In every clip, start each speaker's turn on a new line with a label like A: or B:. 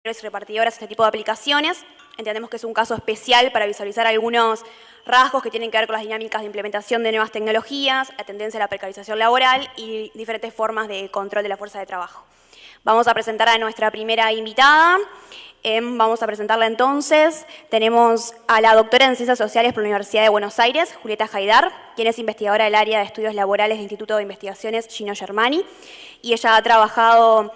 A: repartidoras, este tipo de aplicaciones. Entendemos que es un caso especial para visualizar algunos rasgos que tienen que ver con las dinámicas de implementación de nuevas tecnologías, la tendencia a la precarización laboral y diferentes formas de control de la fuerza de trabajo. Vamos a presentar a nuestra primera invitada. Vamos a presentarla entonces. Tenemos a la doctora en Ciencias Sociales por la Universidad de Buenos Aires, Julieta Haidar, quien es investigadora del área de estudios laborales del Instituto de Investigaciones Gino Germani, y ella ha trabajado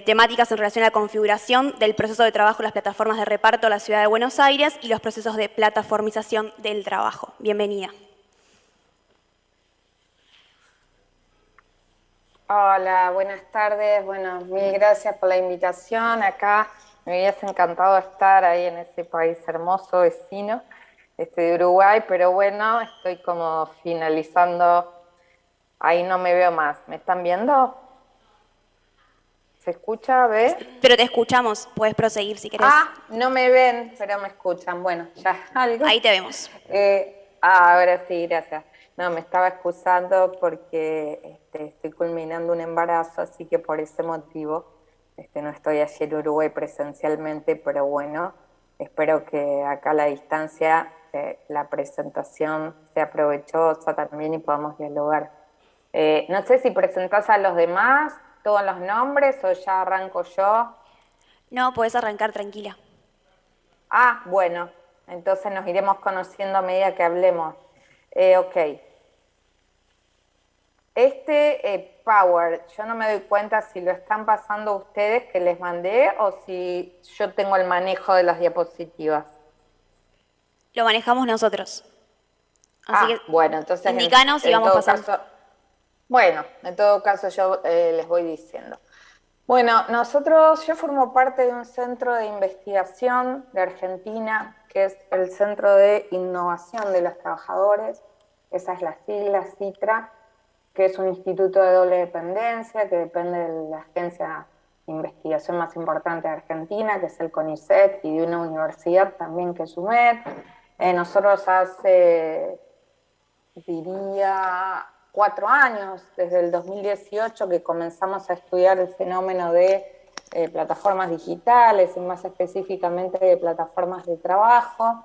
A: temáticas en relación a la configuración del proceso de trabajo en las plataformas de reparto de la Ciudad de Buenos Aires y los procesos de plataformización del trabajo. Bienvenida.
B: Hola, buenas tardes. Bueno, mil gracias por la invitación. Acá me hubiese encantado estar ahí en ese país hermoso, vecino, de Uruguay, pero bueno, estoy como finalizando. Ahí no me veo más. ¿Me están viendo? ¿Se escucha? ¿Ve?
A: Pero te escuchamos, puedes proseguir si querés.
B: Ah, no me ven, pero me escuchan. Bueno, ya algo.
A: Ahí te vemos.
B: Ahora sí, gracias. No, me estaba excusando porque estoy culminando un embarazo, así que por ese motivo no estoy allí en Uruguay presencialmente, pero bueno, espero que acá a la distancia la presentación sea provechosa también y podamos dialogar. No sé si presentás a los demás todos los nombres o ya arranco yo.
A: No, podés arrancar tranquila.
B: Ah, bueno, entonces nos iremos conociendo a medida que hablemos. Ok. Power, yo no me doy cuenta si lo están pasando ustedes que les mandé o si yo tengo el manejo de las diapositivas.
A: Lo manejamos nosotros. Así que
B: Bueno, entonces
A: indicanos y
B: en
A: vamos
B: todo
A: pasando.
B: caso, bueno, en todo caso yo les voy diciendo. Bueno, yo formo parte de un centro de investigación de Argentina, que es el Centro de Innovación de los Trabajadores, esa es la sigla CITRA, que es un instituto de doble dependencia, que depende de la agencia de investigación más importante de Argentina, que es el CONICET, y de una universidad también, que es UMED. Nosotros hace, diría, 4 años, desde el 2018, que comenzamos a estudiar el fenómeno de plataformas digitales y más específicamente de plataformas de trabajo,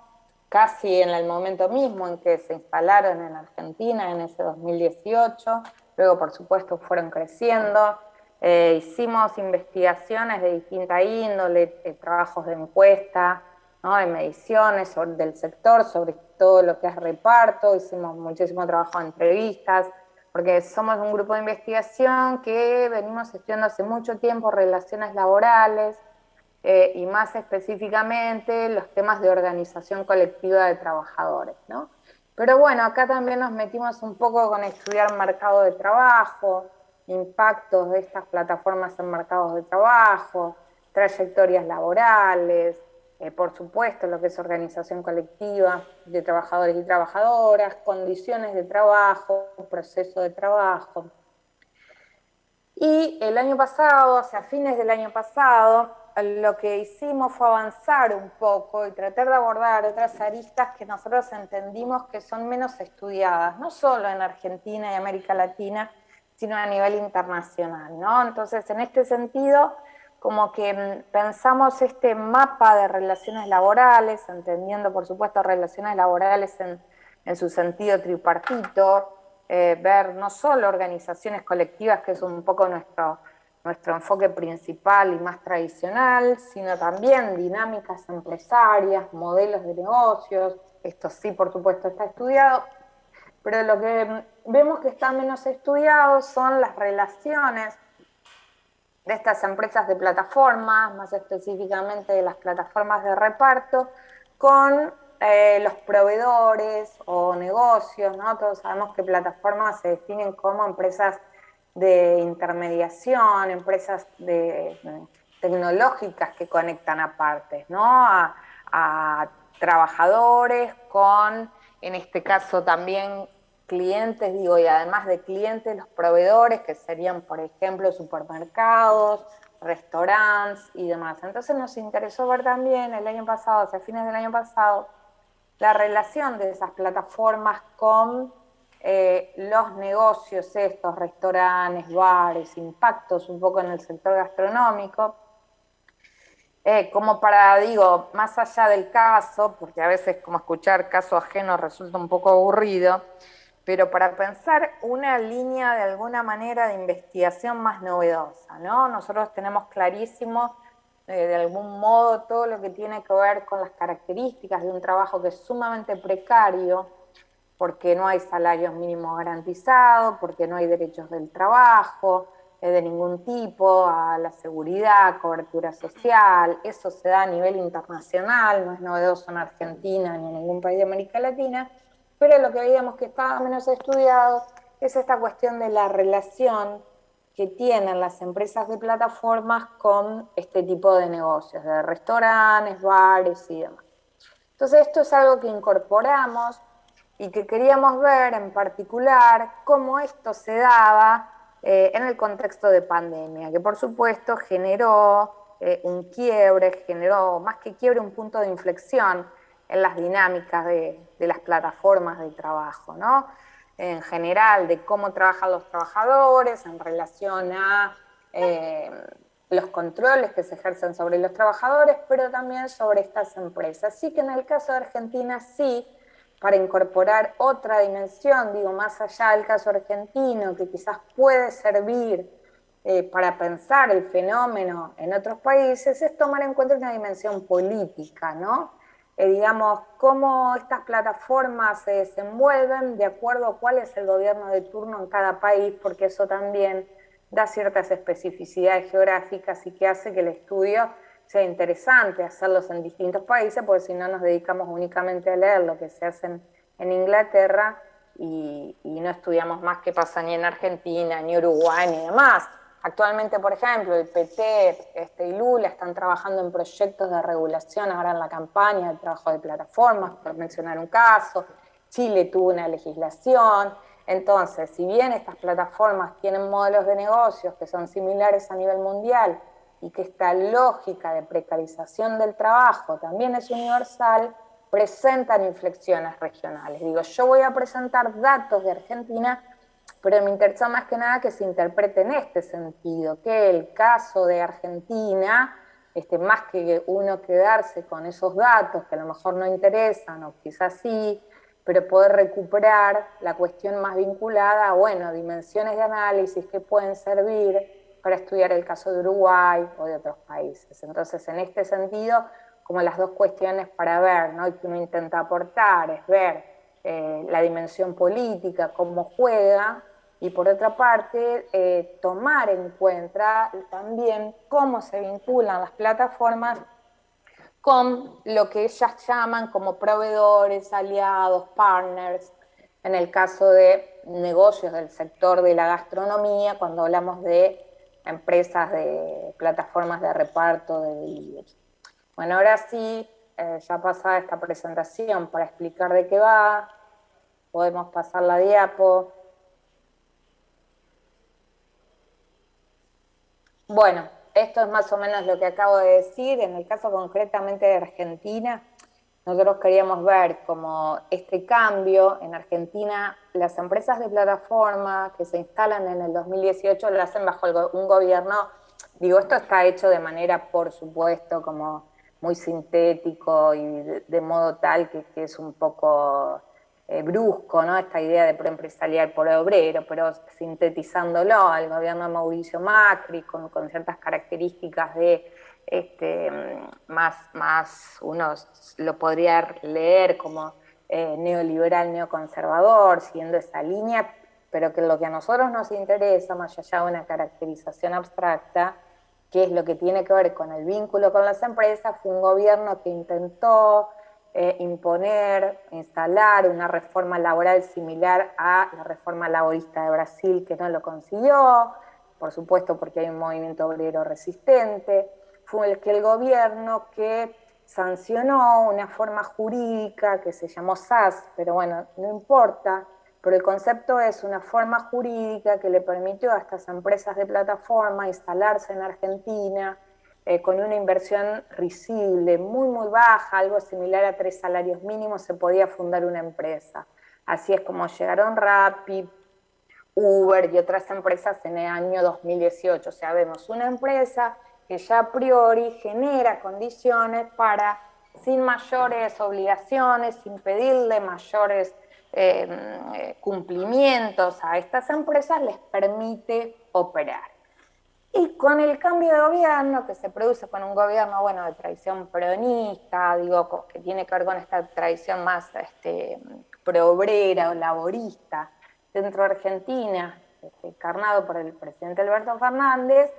B: casi en el momento mismo en que se instalaron en Argentina, en ese 2018. Luego, por supuesto, fueron creciendo. Hicimos investigaciones de distinta índole, trabajos de encuesta, ¿no?, de mediciones del sector, sobre todo lo que es reparto. Hicimos muchísimo trabajo de entrevistas, porque somos un grupo de investigación que venimos estudiando hace mucho tiempo relaciones laborales, y más específicamente los temas de organización colectiva de trabajadores, ¿no? Pero bueno, acá también nos metimos un poco con estudiar mercado de trabajo, impactos de estas plataformas en mercados de trabajo, trayectorias laborales, por supuesto lo que es organización colectiva de trabajadores y trabajadoras, condiciones de trabajo, proceso de trabajo. Y el año pasado, o sea, a fines del año pasado, lo que hicimos fue avanzar un poco y tratar de abordar otras aristas que nosotros entendimos que son menos estudiadas, no solo en Argentina y América Latina, sino a nivel internacional, ¿no? Entonces, en este sentido, como que pensamos este mapa de relaciones laborales, entendiendo, por supuesto, relaciones laborales en su sentido tripartito, ver no solo organizaciones colectivas, que es un poco nuestro enfoque principal y más tradicional, sino también dinámicas empresarias, modelos de negocios. Esto sí, por supuesto, está estudiado, pero lo que vemos que está menos estudiado son las relaciones de estas empresas de plataformas, más específicamente de las plataformas de reparto, con los proveedores o negocios, ¿no? Todos sabemos que plataformas se definen como empresas de intermediación, empresas tecnológicas que conectan a partes, ¿no? A trabajadores con, en este caso también, clientes, digo, y además de clientes, los proveedores, que serían, por ejemplo, supermercados, restaurantes y demás. Entonces nos interesó ver también el año pasado, hacia fines del año pasado, la relación de esas plataformas con los negocios, estos restaurantes, bares, impactos un poco en el sector gastronómico. Como para, digo, más allá del caso, porque a veces como escuchar caso ajeno resulta un poco aburrido, pero para pensar una línea de alguna manera de investigación más novedosa, ¿no? Nosotros tenemos clarísimo, de algún modo, todo lo que tiene que ver con las características de un trabajo que es sumamente precario, porque no hay salarios mínimos garantizados, porque no hay derechos del trabajo de ningún tipo, a la seguridad, cobertura social. Eso se da a nivel internacional, no es novedoso en Argentina ni en ningún país de América Latina, pero lo que veíamos que estaba menos estudiado es esta cuestión de la relación que tienen las empresas de plataformas con este tipo de negocios, de restaurantes, bares y demás. Entonces esto es algo que incorporamos y que queríamos ver en particular cómo esto se daba en el contexto de pandemia, que por supuesto generó un quiebre, generó más que quiebre un punto de inflexión en las dinámicas de las plataformas de trabajo, ¿no? En general, de cómo trabajan los trabajadores en relación a los controles que se ejercen sobre los trabajadores, pero también sobre estas empresas. Así que en el caso de Argentina sí, para incorporar otra dimensión, digo, más allá del caso argentino, que quizás puede servir para pensar el fenómeno en otros países, es tomar en cuenta una dimensión política, ¿no? Digamos, cómo estas plataformas se desenvuelven de acuerdo a cuál es el gobierno de turno en cada país, porque eso también da ciertas especificidades geográficas y que hace que el estudio sea interesante hacerlos en distintos países, porque si no nos dedicamos únicamente a leer lo que se hace en Inglaterra y no estudiamos más qué pasa ni en Argentina, ni Uruguay, ni demás. Actualmente, por ejemplo, el PT y Lula están trabajando en proyectos de regulación ahora en la campaña del trabajo de plataformas, por mencionar un caso. Chile tuvo una legislación. Entonces, si bien estas plataformas tienen modelos de negocios que son similares a nivel mundial y que esta lógica de precarización del trabajo también es universal, presentan inflexiones regionales. Digo, yo voy a presentar datos de Argentina, pero me interesa más que nada que se interprete en este sentido, que el caso de Argentina, más que uno quedarse con esos datos que a lo mejor no interesan o quizás sí, pero poder recuperar la cuestión más vinculada a, bueno, dimensiones de análisis que pueden servir para estudiar el caso de Uruguay o de otros países. Entonces, en este sentido, como las dos cuestiones para ver, ¿no? Y que uno intenta aportar, es ver la dimensión política, cómo juega, y por otra parte, tomar en cuenta también cómo se vinculan las plataformas con lo que ellas llaman como proveedores, aliados, partners, en el caso de negocios del sector de la gastronomía, cuando hablamos de empresas de plataformas de reparto de delivery. Bueno, ahora sí, ya pasada esta presentación para explicar de qué va, podemos pasar la diapo. Bueno, esto es más o menos lo que acabo de decir. En el caso concretamente de Argentina, nosotros queríamos ver como este cambio en Argentina, las empresas de plataforma que se instalan en el 2018 lo hacen bajo un gobierno, digo, esto está hecho de manera, por supuesto, como muy sintético y de modo tal que es un poco brusco, ¿no? Esta idea de proempresarial por obrero, pero sintetizándolo, el gobierno de Mauricio Macri con ciertas características de más uno lo podría leer como neoliberal, neoconservador, siguiendo esa línea, pero que lo que a nosotros nos interesa, más allá de una caracterización abstracta, que es lo que tiene que ver con el vínculo con las empresas, fue un gobierno que intentó imponer, instalar una reforma laboral similar a la reforma laborista de Brasil, que no lo consiguió, por supuesto porque hay un movimiento obrero resistente. Fue el gobierno que sancionó una forma jurídica que se llamó SAS, pero bueno, no importa, pero el concepto es una forma jurídica que le permitió a estas empresas de plataforma instalarse en Argentina con una inversión risible, muy, muy baja, algo similar a 3 salarios mínimos, se podía fundar una empresa. Así es como llegaron Rappi, Uber y otras empresas en el año 2018. O sea, vemos una empresa que ya a priori genera condiciones para, sin mayores obligaciones, sin pedirle mayores cumplimientos a estas empresas, les permite operar. Y con el cambio de gobierno que se produce con un gobierno, bueno, de tradición peronista, digo, que tiene que ver con esta tradición más pro-obrera o laborista dentro de Argentina, encarnado por el presidente Alberto Fernández,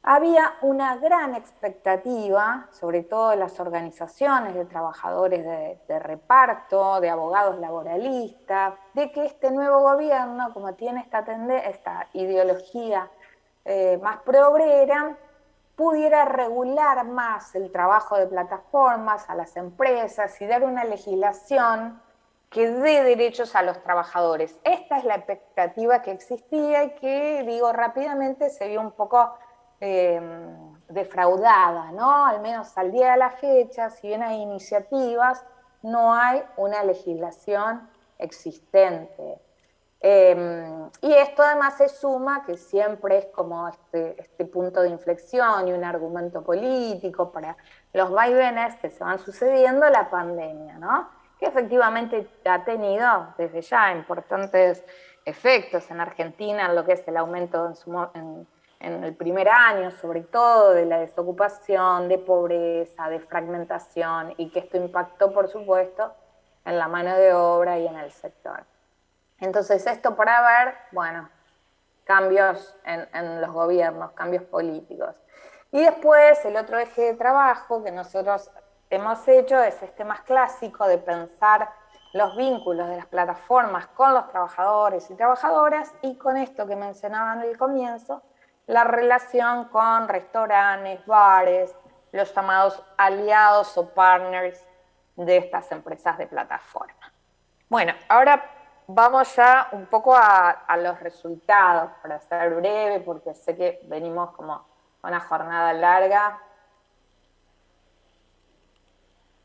B: había una gran expectativa, sobre todo de las organizaciones de trabajadores de reparto, de abogados laboralistas, de que este nuevo gobierno, como tiene esta ideología más pro-obrera, pudiera regular más el trabajo de plataformas a las empresas y dar una legislación que dé derechos a los trabajadores. Esta es la expectativa que existía y que, digo, rápidamente se vio un poco defraudada, ¿no? Al menos al día de la fecha, si bien hay iniciativas, no hay una legislación existente. Y esto además se suma, que siempre es como este punto de inflexión y un argumento político para los vaivenes que se van sucediendo, la pandemia, ¿no? Que efectivamente ha tenido desde ya importantes efectos en Argentina, en lo que es el aumento en el primer año, sobre todo de la desocupación, de pobreza, de fragmentación, y que esto impactó, por supuesto, en la mano de obra y en el sector. Entonces, esto para ver, bueno, cambios en los gobiernos, cambios políticos. Y después, el otro eje de trabajo que nosotros hemos hecho es este más clásico de pensar los vínculos de las plataformas con los trabajadores y trabajadoras, y con esto que mencionaba en el comienzo, la relación con restaurantes, bares, los llamados aliados o partners de estas empresas de plataforma. Bueno, ahora vamos ya un poco a los resultados, para ser breve, porque sé que venimos como una jornada larga.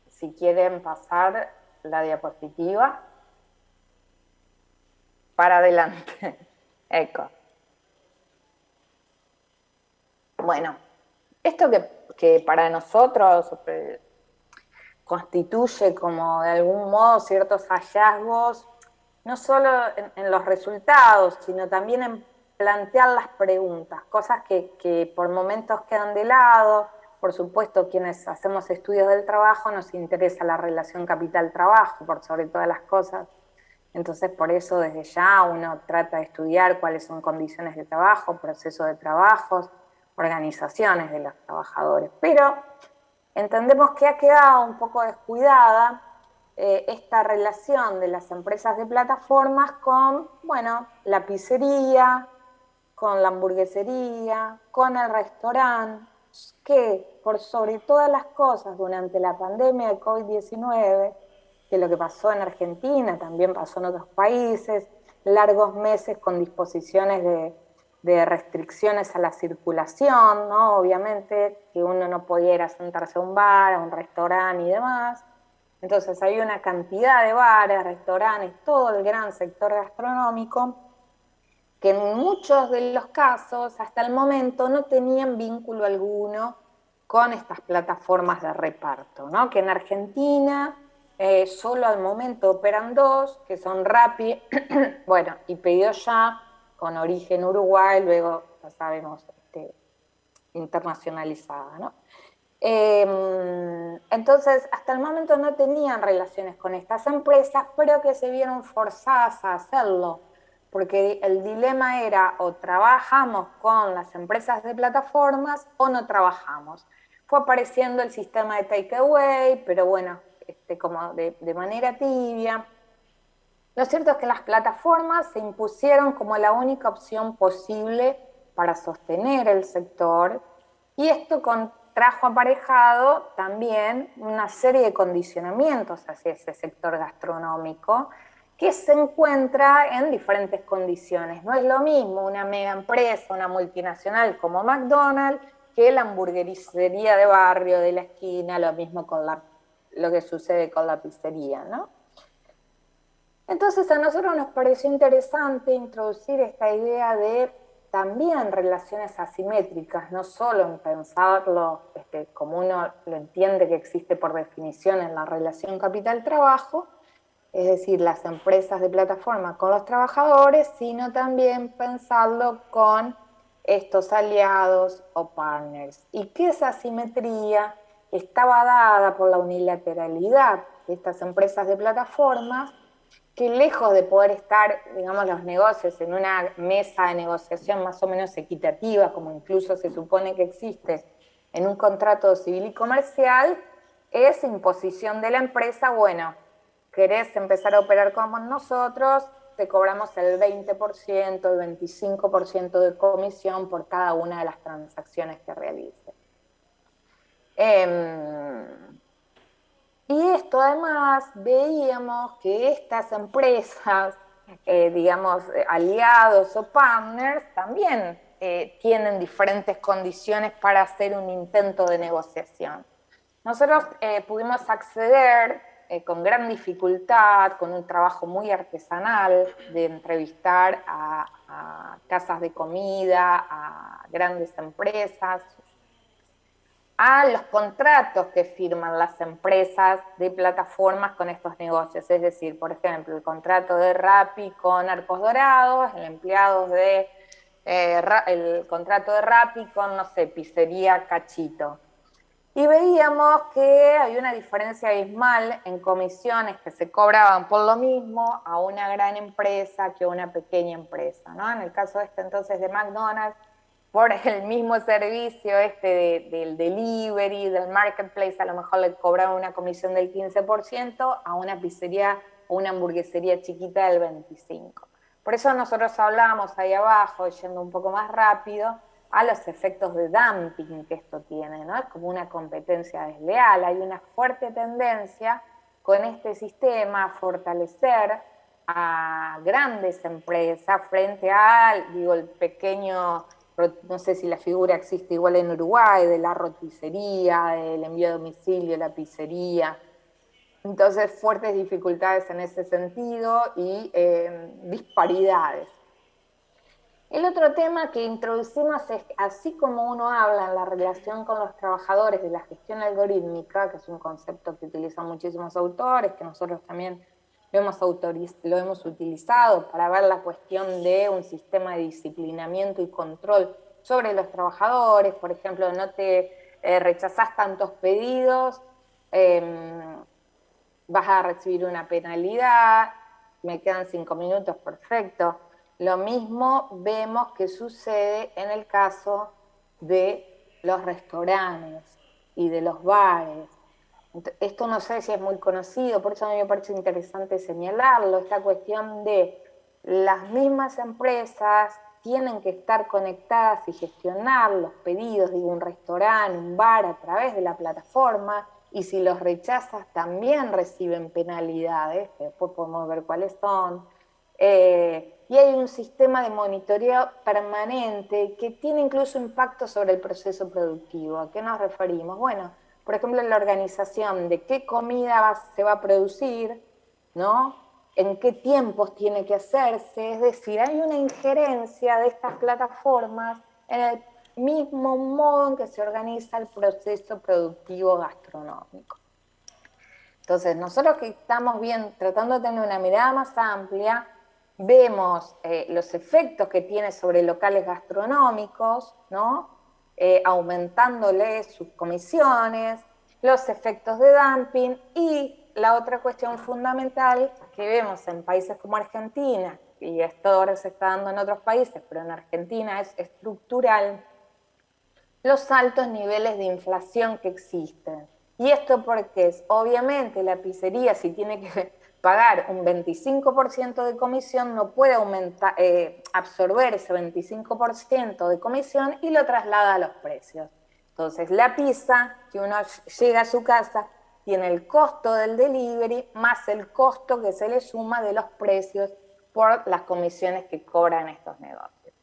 B: Si quieren pasar la diapositiva. Para adelante. Eco. Bueno, esto que para nosotros constituye como de algún modo ciertos hallazgos, no solo en los resultados, sino también en plantear las preguntas, cosas que por momentos quedan de lado. Por supuesto, quienes hacemos estudios del trabajo nos interesa la relación capital-trabajo, por sobre todas las cosas. Entonces, por eso desde ya uno trata de estudiar cuáles son condiciones de trabajo, procesos de trabajos, organizaciones de los trabajadores. Pero entendemos que ha quedado un poco descuidada esta relación de las empresas de plataformas con, bueno, la pizzería, con la hamburguesería, con el restaurante, que por sobre todas las cosas durante la pandemia de COVID-19, que lo que pasó en Argentina también pasó en otros países, largos meses con disposiciones de restricciones a la circulación, ¿no? Obviamente que uno no podía ir a sentarse a un bar, a un restaurante y demás. Entonces hay una cantidad de bares, restaurantes, todo el gran sector gastronómico, que en muchos de los casos, hasta el momento, no tenían vínculo alguno con estas plataformas de reparto, ¿no? Que en Argentina solo al momento operan dos, que son Rappi, bueno, y Pedido Ya, con origen Uruguay, luego, ya sabemos, internacionalizada, ¿no? Entonces, hasta el momento no tenían relaciones con estas empresas, pero que se vieron forzadas a hacerlo, porque el dilema era o trabajamos con las empresas de plataformas o no trabajamos. Fue apareciendo el sistema de takeaway, pero bueno, como de manera tibia. Lo cierto es que las plataformas se impusieron como la única opción posible para sostener el sector, y esto trajo aparejado también una serie de condicionamientos hacia ese sector gastronómico que se encuentra en diferentes condiciones. No es lo mismo una mega empresa, una multinacional como McDonald's, que la hamburguesería de barrio, de la esquina, lo mismo con lo que sucede con la pizzería, ¿no? Entonces a nosotros nos pareció interesante introducir esta idea de también relaciones asimétricas, no solo en pensarlo como uno lo entiende que existe por definición en la relación capital-trabajo, es decir, las empresas de plataforma con los trabajadores, sino también pensarlo con estos aliados o partners. Y que esa asimetría estaba dada por la unilateralidad de estas empresas de plataformas, que lejos de poder estar, digamos, los negocios en una mesa de negociación más o menos equitativa, como incluso se supone que existe en un contrato civil y comercial, es imposición de la empresa, bueno, querés empezar a operar con nosotros, te cobramos el 20%, el 25% de comisión por cada una de las transacciones que realices. Y esto además veíamos que estas empresas, digamos, aliados o partners, también tienen diferentes condiciones para hacer un intento de negociación. Nosotros pudimos acceder con gran dificultad, con un trabajo muy artesanal, de entrevistar a casas de comida, a grandes empresas, a los contratos que firman las empresas de plataformas con estos negocios. Es decir, por ejemplo, el contrato de Rappi con Arcos Dorados, el contrato de Rappi con, no sé, Pizzería Cachito. Y veíamos que hay una diferencia abismal en comisiones que se cobraban por lo mismo a una gran empresa que a una pequeña empresa, ¿no? En el caso entonces de McDonald's, por el mismo servicio del delivery, del marketplace, a lo mejor le cobraban una comisión del 15%, a una pizzería o una hamburguesería chiquita del 25%. Por eso nosotros hablamos ahí abajo, yendo un poco más rápido, a los efectos de dumping que esto tiene, ¿no? Es como una competencia desleal. Hay una fuerte tendencia con este sistema a fortalecer a grandes empresas frente al, digo, el pequeño, no sé si la figura existe igual en Uruguay, de la roticería, del envío a domicilio, la pizzería. Entonces, fuertes dificultades en ese sentido y disparidades. El otro tema que introducimos es, así como uno habla en la relación con los trabajadores de la gestión algorítmica, que es un concepto que utilizan muchísimos autores, que nosotros también lo hemos utilizado para ver la cuestión de un sistema de disciplinamiento y control sobre los trabajadores. Por ejemplo, no te rechazás tantos pedidos, vas a recibir una penalidad, me quedan 5 minutos, perfecto. Lo mismo vemos que sucede en el caso de los restaurantes y de los bares. Esto no sé si es muy conocido, por eso a mí me parece interesante señalarlo, esta cuestión de las mismas empresas tienen que estar conectadas y gestionar los pedidos de un restaurante, un bar a través de la plataforma, y si los rechazas también reciben penalidades, que después podemos ver cuáles son. Y hay un sistema de monitoreo permanente que tiene incluso impacto sobre el proceso productivo. ¿A qué nos referimos? Bueno, por ejemplo, en la organización de qué comida se va a producir, ¿no? En qué tiempos tiene que hacerse, es decir, hay una injerencia de estas plataformas en el mismo modo en que se organiza el proceso productivo gastronómico. Entonces, nosotros que estamos bien tratando de tener una mirada más amplia, vemos los efectos que tiene sobre locales gastronómicos, ¿no? Aumentándole sus comisiones, los efectos de dumping y la otra cuestión fundamental que vemos en países como Argentina, y esto ahora se está dando en otros países, pero en Argentina es estructural, los altos niveles de inflación que existen. Y esto porque es, obviamente, la pizzería, si tiene que pagar un 25% de comisión, no puede absorber ese 25% de comisión y lo traslada a los precios. Entonces, la pizza, que uno llega a su casa, tiene el costo del delivery más el costo que se le suma de los precios por las comisiones que cobran estos negocios.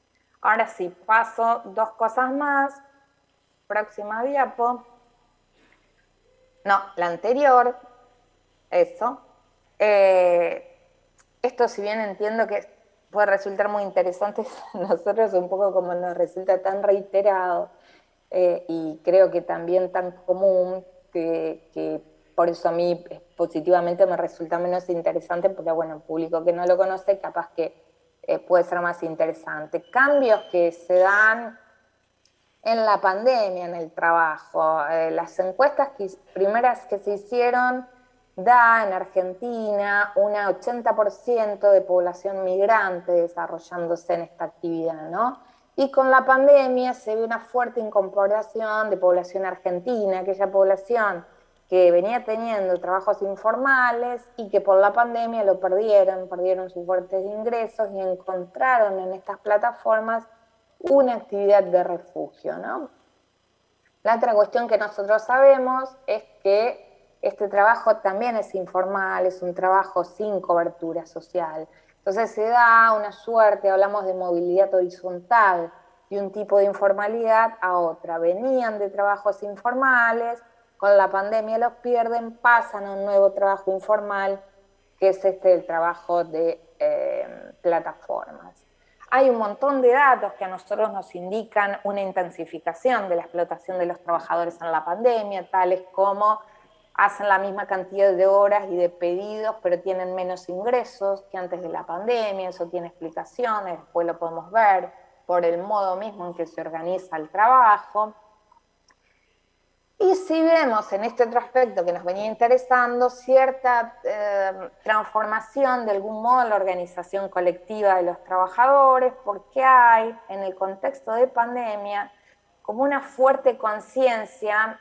B: Ahora sí, paso 2 cosas más. Próxima diapo. No, la anterior. Eso. Esto, si bien entiendo que puede resultar muy interesante a nosotros, un poco como nos resulta tan reiterado y creo que también tan común, que por eso a mí positivamente me resulta menos interesante, pero bueno, el público que no lo conoce capaz que puede ser más interesante. Cambios que se dan en la pandemia, en el trabajo. Las encuestas primeras que se hicieron da en Argentina un 80% de población migrante desarrollándose en esta actividad, ¿no? Y con la pandemia se ve una fuerte incorporación de población argentina, aquella población que venía teniendo trabajos informales y que por la pandemia lo perdieron sus fuertes ingresos y encontraron en estas plataformas una actividad de refugio, ¿no? La otra cuestión que nosotros sabemos es que este trabajo también es informal, es un trabajo sin cobertura social. Entonces se da una suerte, hablamos de movilidad horizontal, de un tipo de informalidad a otra. Venían de trabajos informales, con la pandemia los pierden, pasan a un nuevo trabajo informal, que es el trabajo de plataformas. Hay un montón de datos que a nosotros nos indican una intensificación de la explotación de los trabajadores en la pandemia, tales como hacen la misma cantidad de horas y de pedidos, pero tienen menos ingresos que antes de la pandemia. Eso tiene explicaciones, después lo podemos ver por el modo mismo en que se organiza el trabajo. Y si vemos en este otro aspecto que nos venía interesando, cierta transformación de algún modo en la organización colectiva de los trabajadores, porque hay en el contexto de pandemia como una fuerte conciencia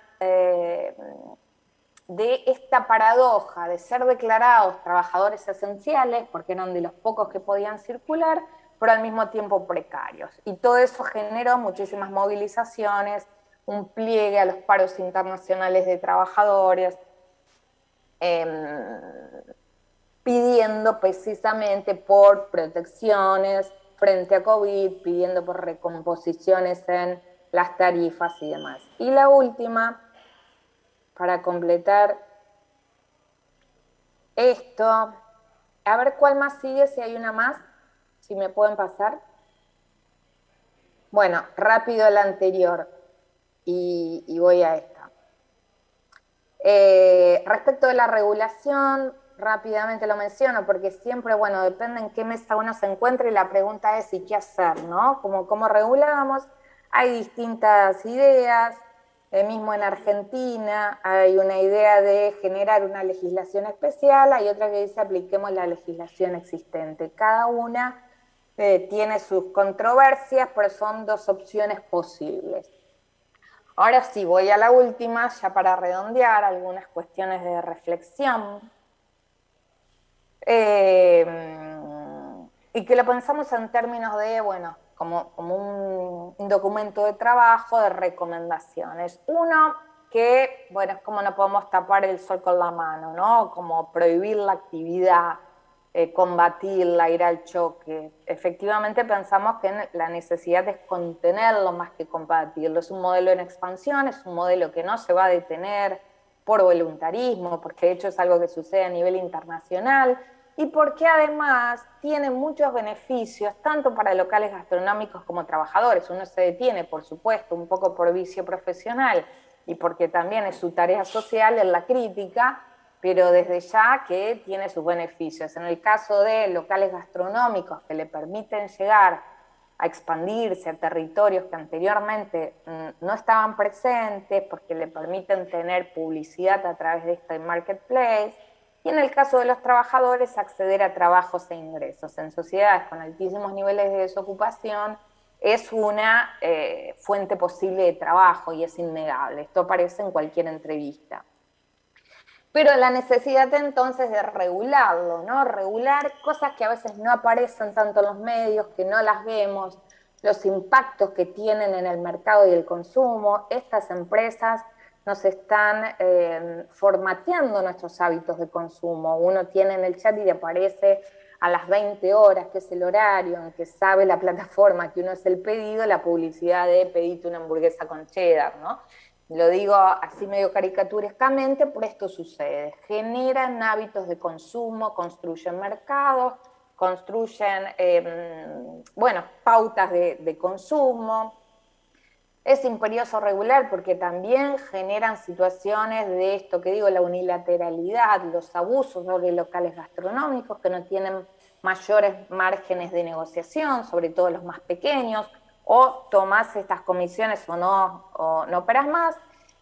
B: de esta paradoja de ser declarados trabajadores esenciales, porque eran de los pocos que podían circular, pero al mismo tiempo precarios. Y todo eso generó muchísimas movilizaciones, un pliegue a los paros internacionales de trabajadores, pidiendo precisamente por protecciones frente a COVID, pidiendo por recomposiciones en las tarifas y demás. Y la última, para completar esto, a ver cuál más sigue, si hay una más, si me pueden pasar. Bueno, rápido la anterior y voy a esta. Respecto de la regulación, rápidamente lo menciono porque siempre, bueno, depende en qué mesa uno se encuentre y la pregunta es ¿y qué hacer, no? ¿Cómo regulamos? Hay distintas ideas, mismo en Argentina hay una idea de generar una legislación especial, hay otra que dice apliquemos la legislación existente. Cada una tiene sus controversias, pero son dos opciones posibles. Ahora sí, voy a la última, ya para redondear algunas cuestiones de reflexión. Y que lo pensamos en términos de, bueno, como un documento de trabajo, de recomendaciones. Uno, que, bueno, es como no podemos tapar el sol con la mano, ¿no? Como prohibir la actividad, combatirla, ir al choque. Efectivamente pensamos que la necesidad es contenerlo más que combatirlo. Es un modelo en expansión, es un modelo que no se va a detener por voluntarismo, porque de hecho es algo que sucede a nivel internacional, y porque además tiene muchos beneficios, tanto para locales gastronómicos como trabajadores. Uno se detiene, por supuesto, un poco por vicio profesional, y porque también es su tarea social en la crítica, pero desde ya que tiene sus beneficios. En el caso de locales gastronómicos que le permiten llegar a expandirse a territorios que anteriormente no estaban presentes, porque le permiten tener publicidad a través de este marketplace, y en el caso de los trabajadores acceder a trabajos e ingresos. En sociedades con altísimos niveles de desocupación es una fuente posible de trabajo y es innegable. Esto aparece en cualquier entrevista. Pero la necesidad entonces de regularlo, ¿no? Regular cosas que a veces no aparecen tanto en los medios, que no las vemos, los impactos que tienen en el mercado y el consumo. Estas empresas nos están formateando nuestros hábitos de consumo. Uno tiene en el chat y le aparece a las 20 horas, que es el horario en que sabe la plataforma que uno es el pedido, la publicidad de pedite una hamburguesa con cheddar, ¿no? Lo digo así medio caricaturescamente, pero esto sucede. Generan hábitos de consumo, construyen mercados, construyen, pautas de consumo. Es imperioso regular porque también generan situaciones de esto que digo, la unilateralidad, los abusos sobre locales gastronómicos que no tienen mayores márgenes de negociación, sobre todo los más pequeños, o tomás estas comisiones o no operas más.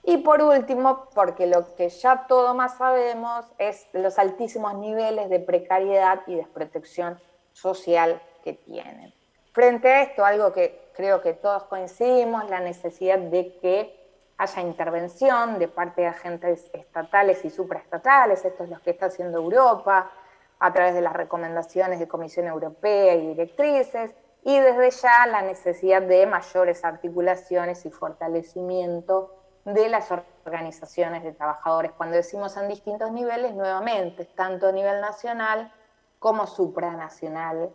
B: Y por último, porque lo que ya todo más sabemos es los altísimos niveles de precariedad y desprotección social que tienen. Frente a esto, algo que creo que todos coincidimos, la necesidad de que haya intervención de parte de agentes estatales y supraestatales, esto es lo que está haciendo Europa, a través de las recomendaciones de Comisión Europea y directrices, y desde ya la necesidad de mayores articulaciones y fortalecimiento de las organizaciones de trabajadores. Cuando decimos en distintos niveles, nuevamente, tanto a nivel nacional como supranacional.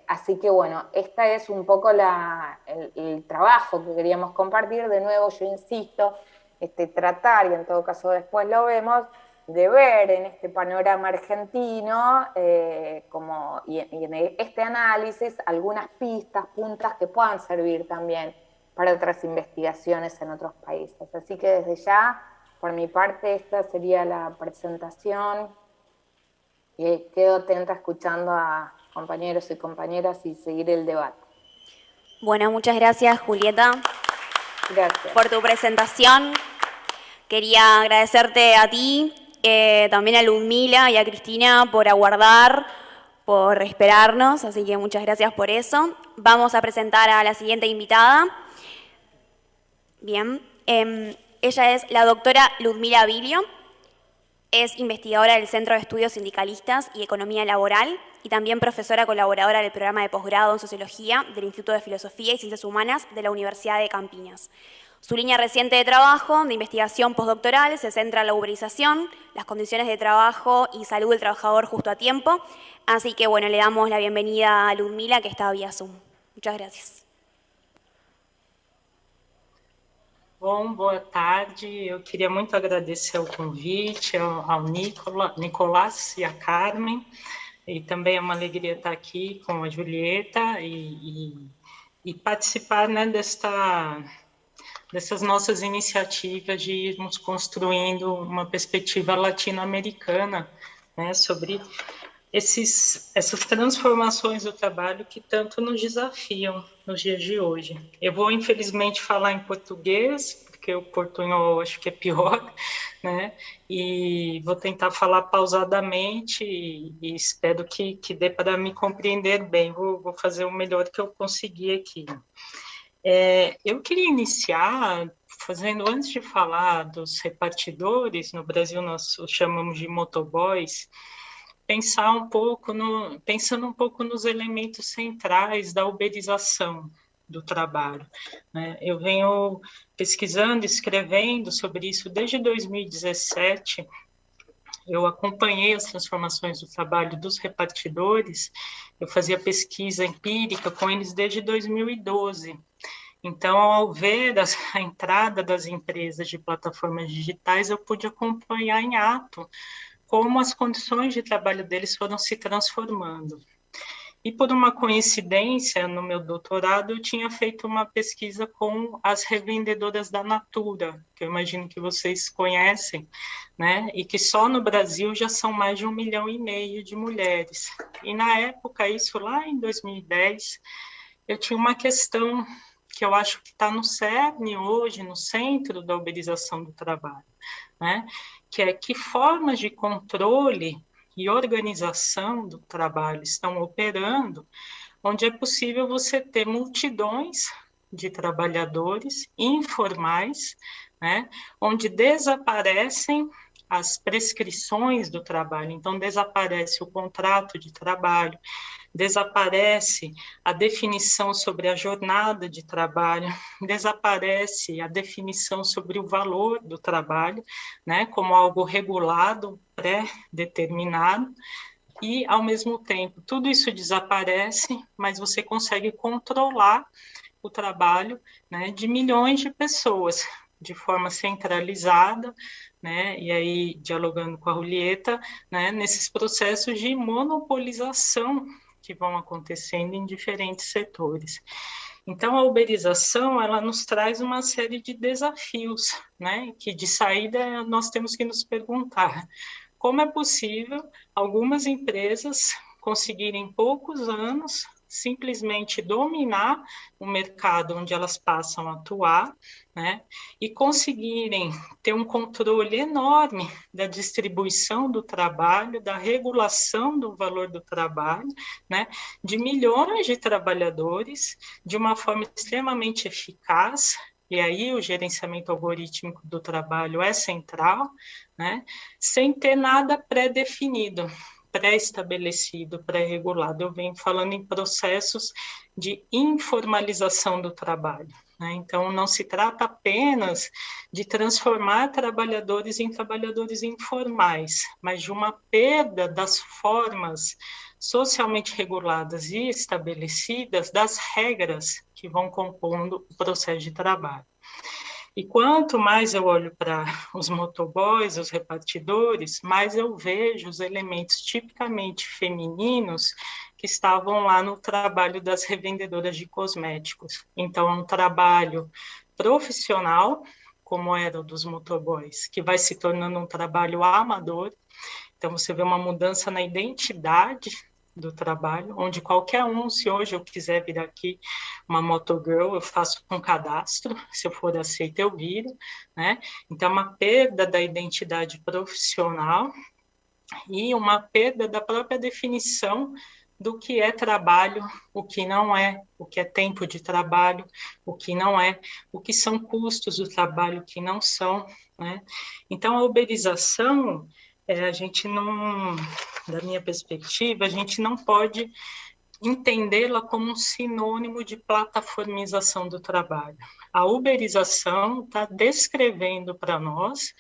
B: Así que bueno, este es un poco el trabajo que queríamos compartir. De nuevo, yo insisto, tratar, y en todo caso después lo vemos, de ver en este panorama argentino y en este análisis algunas pistas, puntas que puedan servir también para otras investigaciones en otros países. Así que desde ya, por mi parte, esta sería la presentación. Quedo atenta escuchando a compañeros y compañeras y seguir el debate.
A: Bueno, muchas gracias, Julieta.
B: Gracias.
A: Por tu presentación. Quería agradecerte a ti, también a Ludmila y a Cristina por aguardar, por esperarnos, así que muchas gracias por eso. Vamos a presentar a la siguiente invitada. Bien, ella es la doctora Ludmila Bilio. Es investigadora del Centro de Estudios Sindicalistas y Economía Laboral y también profesora colaboradora del programa de posgrado en Sociología del Instituto de Filosofía y Ciencias Humanas de la Universidad de Campinas. Su línea reciente de trabajo, de investigación postdoctoral, se centra en la uberización, las condiciones de trabajo y salud del trabajador justo a tiempo. Así que, bueno, le damos la bienvenida a Ludmila, que está vía Zoom. Muchas gracias.
C: Bom, boa tarde. Eu queria muito agradecer o convite ao Nicolás e a Carmen. E também é uma alegria estar aqui com a Julieta e participar, né, dessas nossas iniciativas de irmos construindo uma perspectiva latino-americana, né, sobre essas transformações do trabalho que tanto nos desafiam nos dias de hoje. Eu vou, infelizmente, falar em português, porque o portunhol acho que é pior, né? E vou tentar falar pausadamente e espero que dê para me compreender bem. Vou fazer o melhor que eu conseguir aqui. Eu queria iniciar fazendo, antes de falar dos repartidores, no Brasil nós os chamamos de motoboys, pensando um pouco nos elementos centrais da uberização do trabalho, né? Eu venho pesquisando, escrevendo sobre isso desde 2017. Eu acompanhei as transformações do trabalho dos repartidores, eu fazia pesquisa empírica com eles desde 2012. Então, ao ver a entrada das empresas de plataformas digitais, eu pude acompanhar em ato como as condições de trabalho deles foram se transformando. E por uma coincidência, no meu doutorado, eu tinha feito uma pesquisa com as revendedoras da Natura, que eu imagino que vocês conhecem, né? E que só no Brasil já são mais de 1,5 milhão de mulheres. E na época, isso lá em 2010, eu tinha uma questão que eu acho que está no cerne hoje, no centro da uberização do trabalho, né? Que é que formas de controle e organização do trabalho estão operando, onde é possível você ter multidões de trabalhadores informais, né, onde desaparecem as prescrições do trabalho. Então, desaparece o contrato de trabalho, desaparece a definição sobre a jornada de trabalho, desaparece a definição sobre o valor do trabalho, né, como algo regulado, pré-determinado, e, ao mesmo tempo, tudo isso desaparece, mas você consegue controlar o trabalho, né, de milhões de pessoas, de forma centralizada, né, e aí dialogando com a Julieta, né, nesses processos de monopolização que vão acontecendo em diferentes setores. Então, a uberização, ela nos traz uma série de desafios, né, que de saída nós temos que nos perguntar como é possível algumas empresas conseguirem em poucos anos simplesmente dominar o mercado onde elas passam a atuar, né, e conseguirem ter um controle enorme da distribuição do trabalho, da regulação do valor do trabalho, né, de milhões de trabalhadores, de uma forma extremamente eficaz, e aí o gerenciamento algorítmico do trabalho é central, né, sem ter nada pré-definido, pré-estabelecido, pré-regulado. Eu venho falando em processos de informalização do trabalho, né? Então, não se trata apenas de transformar trabalhadores em trabalhadores informais, mas de uma perda das formas socialmente reguladas e estabelecidas das regras que vão compondo o processo de trabalho. E quanto mais eu olho para os motoboys, os repartidores, mais eu vejo os elementos tipicamente femininos que estavam lá no trabalho das revendedoras de cosméticos. Então, é um trabalho profissional, como era o dos motoboys, que vai se tornando um trabalho amador. Então, você vê uma mudança na identidade do trabalho, onde qualquer um, se hoje eu quiser vir aqui uma motogirl, eu faço um cadastro, se eu for aceita eu viro, né? Então, uma perda da identidade profissional e uma perda da própria definição do que é trabalho, o que não é, o que é tempo de trabalho, o que não é, o que são custos do trabalho, o que não são, né? Então, a uberização, a gente não, da minha perspectiva, a gente não pode entendê-la como um sinônimo de plataformização do trabalho. A uberização está descrevendo para nós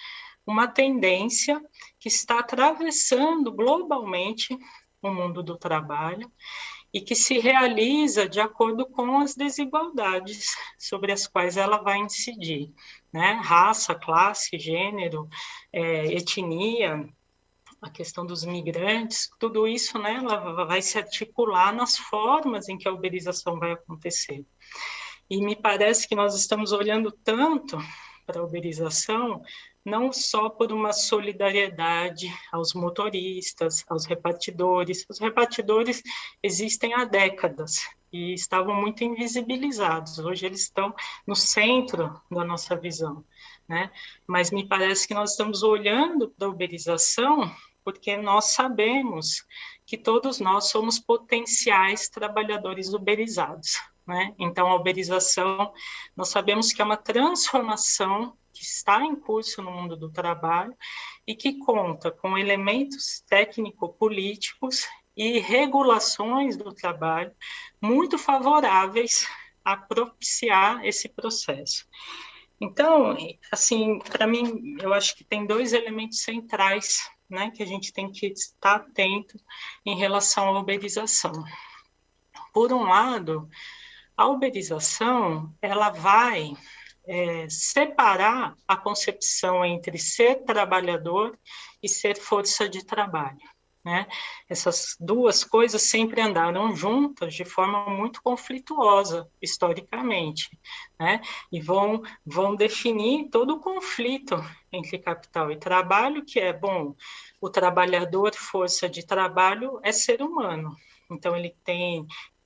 C: uma tendência que está atravessando globalmente o mundo do trabalho e que se realiza de acordo com as desigualdades sobre as quais ela vai incidir, né? Raça, classe, gênero, etnia, a questão dos migrantes, tudo isso, né, ela vai se articular nas formas em que a uberização vai acontecer. E me parece que nós estamos olhando tanto para a uberização, não só por uma solidariedade aos motoristas, aos repartidores. Os repartidores existem há décadas e estavam muito invisibilizados. Hoje eles estão no centro da nossa visão, né? Mas me parece que nós estamos olhando para a uberização porque nós sabemos que todos nós somos potenciais trabalhadores uberizados, né? Então, a uberização, nós sabemos que é uma transformação que está em curso no mundo do trabalho e que conta com elementos técnico-políticos e regulações do trabalho muito favoráveis a propiciar esse processo. Então, assim, para mim, eu acho que tem dois elementos centrais, né, que a gente tem que estar atento em relação à uberização. Por um lado, a uberização, ela vai separar a concepção entre ser trabalhador e ser força de trabalho, né? Essas duas coisas sempre andaram juntas de forma muito conflituosa, historicamente, né? E vão definir todo o conflito entre capital e trabalho, que é, bom, o trabalhador, força de trabalho, é ser humano. Então, ele tem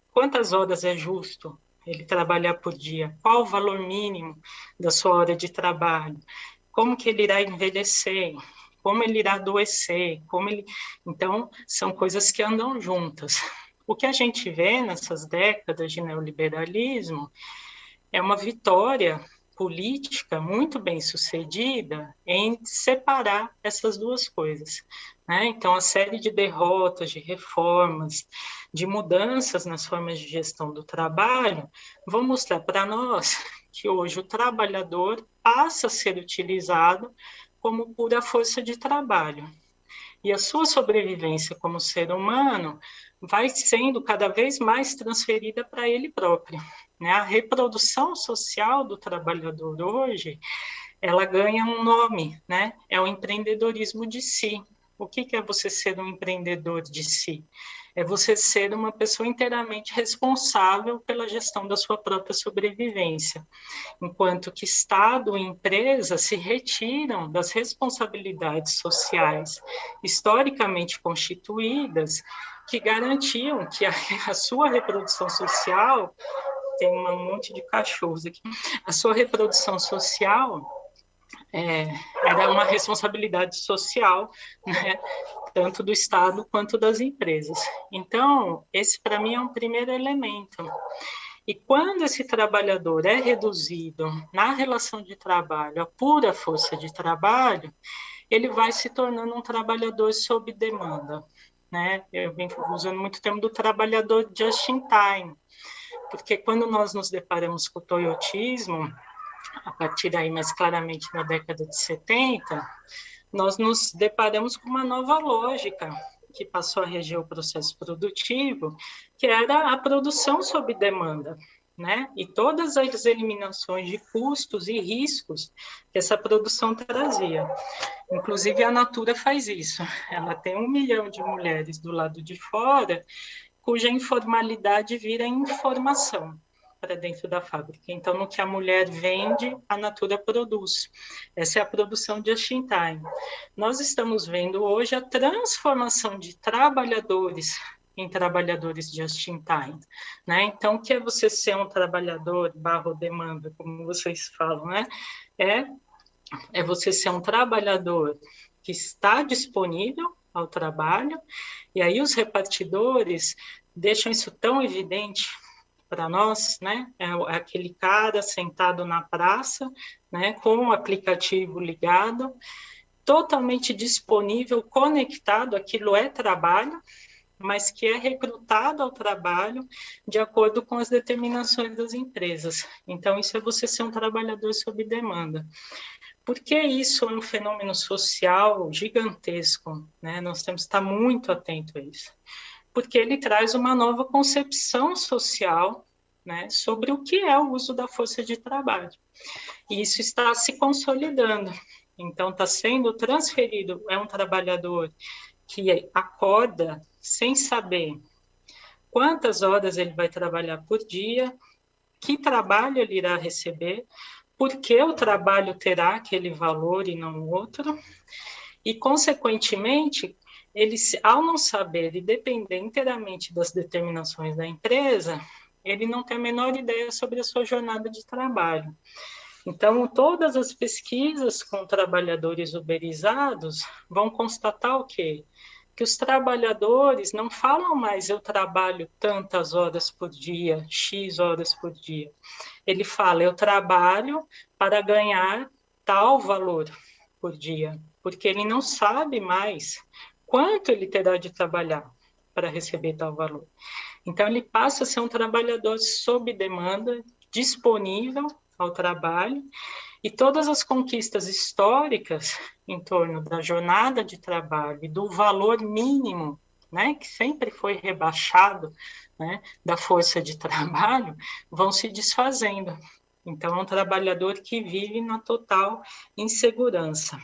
C: quantas horas é justo ele trabalhar por dia? Qual o valor mínimo da sua hora de trabalho? Como que ele irá envelhecer? Como ele irá adoecer? Então, são coisas que andam juntas. O que a gente vê nessas décadas de neoliberalismo é uma vitória política muito bem sucedida em separar essas duas coisas, né? Então, a série de derrotas, de reformas, de mudanças nas formas de gestão do trabalho vão mostrar para nós que hoje o trabalhador passa a ser utilizado como pura força de trabalho. E a sua sobrevivência como ser humano vai sendo cada vez mais transferida para ele próprio, né? A reprodução social do trabalhador hoje ela ganha um nome, né? É o empreendedorismo de si. O que é você ser um empreendedor de si? É você ser uma pessoa inteiramente responsável pela gestão da sua própria sobrevivência, enquanto que Estado e empresa se retiram das responsabilidades sociais historicamente constituídas que garantiam que a sua reprodução social, tem um monte de cachorros aqui, a sua reprodução social era uma responsabilidade social, né, tanto do Estado quanto das empresas. Então, esse para mim é um primeiro elemento. E quando esse trabalhador é reduzido na relação de trabalho a pura força de trabalho, ele vai se tornando um trabalhador sob demanda, né? Eu venho usando muito o termo do trabalhador just in time, porque quando nós nos deparamos com o toyotismo, a partir daí mais claramente na década de 70, nós nos deparamos com uma nova lógica que passou a reger o processo produtivo, que era a produção sob demanda, né? E todas as eliminações de custos e riscos que essa produção trazia. Inclusive, a Natura faz isso. Ela tem 1 milhão de mulheres do lado de fora, cuja informalidade vira informação para dentro da fábrica. Então, no que a mulher vende, a Natura produz. Essa é a produção just in time. Nós estamos vendo hoje a transformação de trabalhadores em trabalhadores just in time, né? Então, o que é você ser um trabalhador barro demanda, como vocês falam, né? É você ser um trabalhador que está disponível ao trabalho, e aí os repartidores deixam isso tão evidente para nós, né? É aquele cara sentado na praça, né, com o aplicativo ligado, totalmente disponível, conectado, aquilo é trabalho, mas que é recrutado ao trabalho de acordo com as determinações das empresas. Então, isso é você ser um trabalhador sob demanda. Por que isso é um fenômeno social gigantesco, né? Nós temos que estar muito atento a isso. Porque ele traz uma nova concepção social, né, sobre o que é o uso da força de trabalho. E isso está se consolidando. Então, está sendo transferido, é um trabalhador que acorda sem saber quantas horas ele vai trabalhar por dia, que trabalho ele irá receber, por que o trabalho terá aquele valor e não outro, e, consequentemente, ele, ao não saber e depender inteiramente das determinações da empresa, ele não tem a menor ideia sobre a sua jornada de trabalho. Então, todas as pesquisas com trabalhadores uberizados vão constatar o quê? Que os trabalhadores não falam mais eu trabalho tantas horas por dia, X horas por dia. Ele fala eu trabalho para ganhar tal valor por dia, porque ele não sabe mais quanto ele terá de trabalhar para receber tal valor. Então, ele passa a ser um trabalhador sob demanda, disponível ao trabalho, e todas as conquistas históricas em torno da jornada de trabalho e do valor mínimo, né, que sempre foi rebaixado, né, da força de trabalho, vão se desfazendo. Então, é um trabalhador que vive na total insegurança.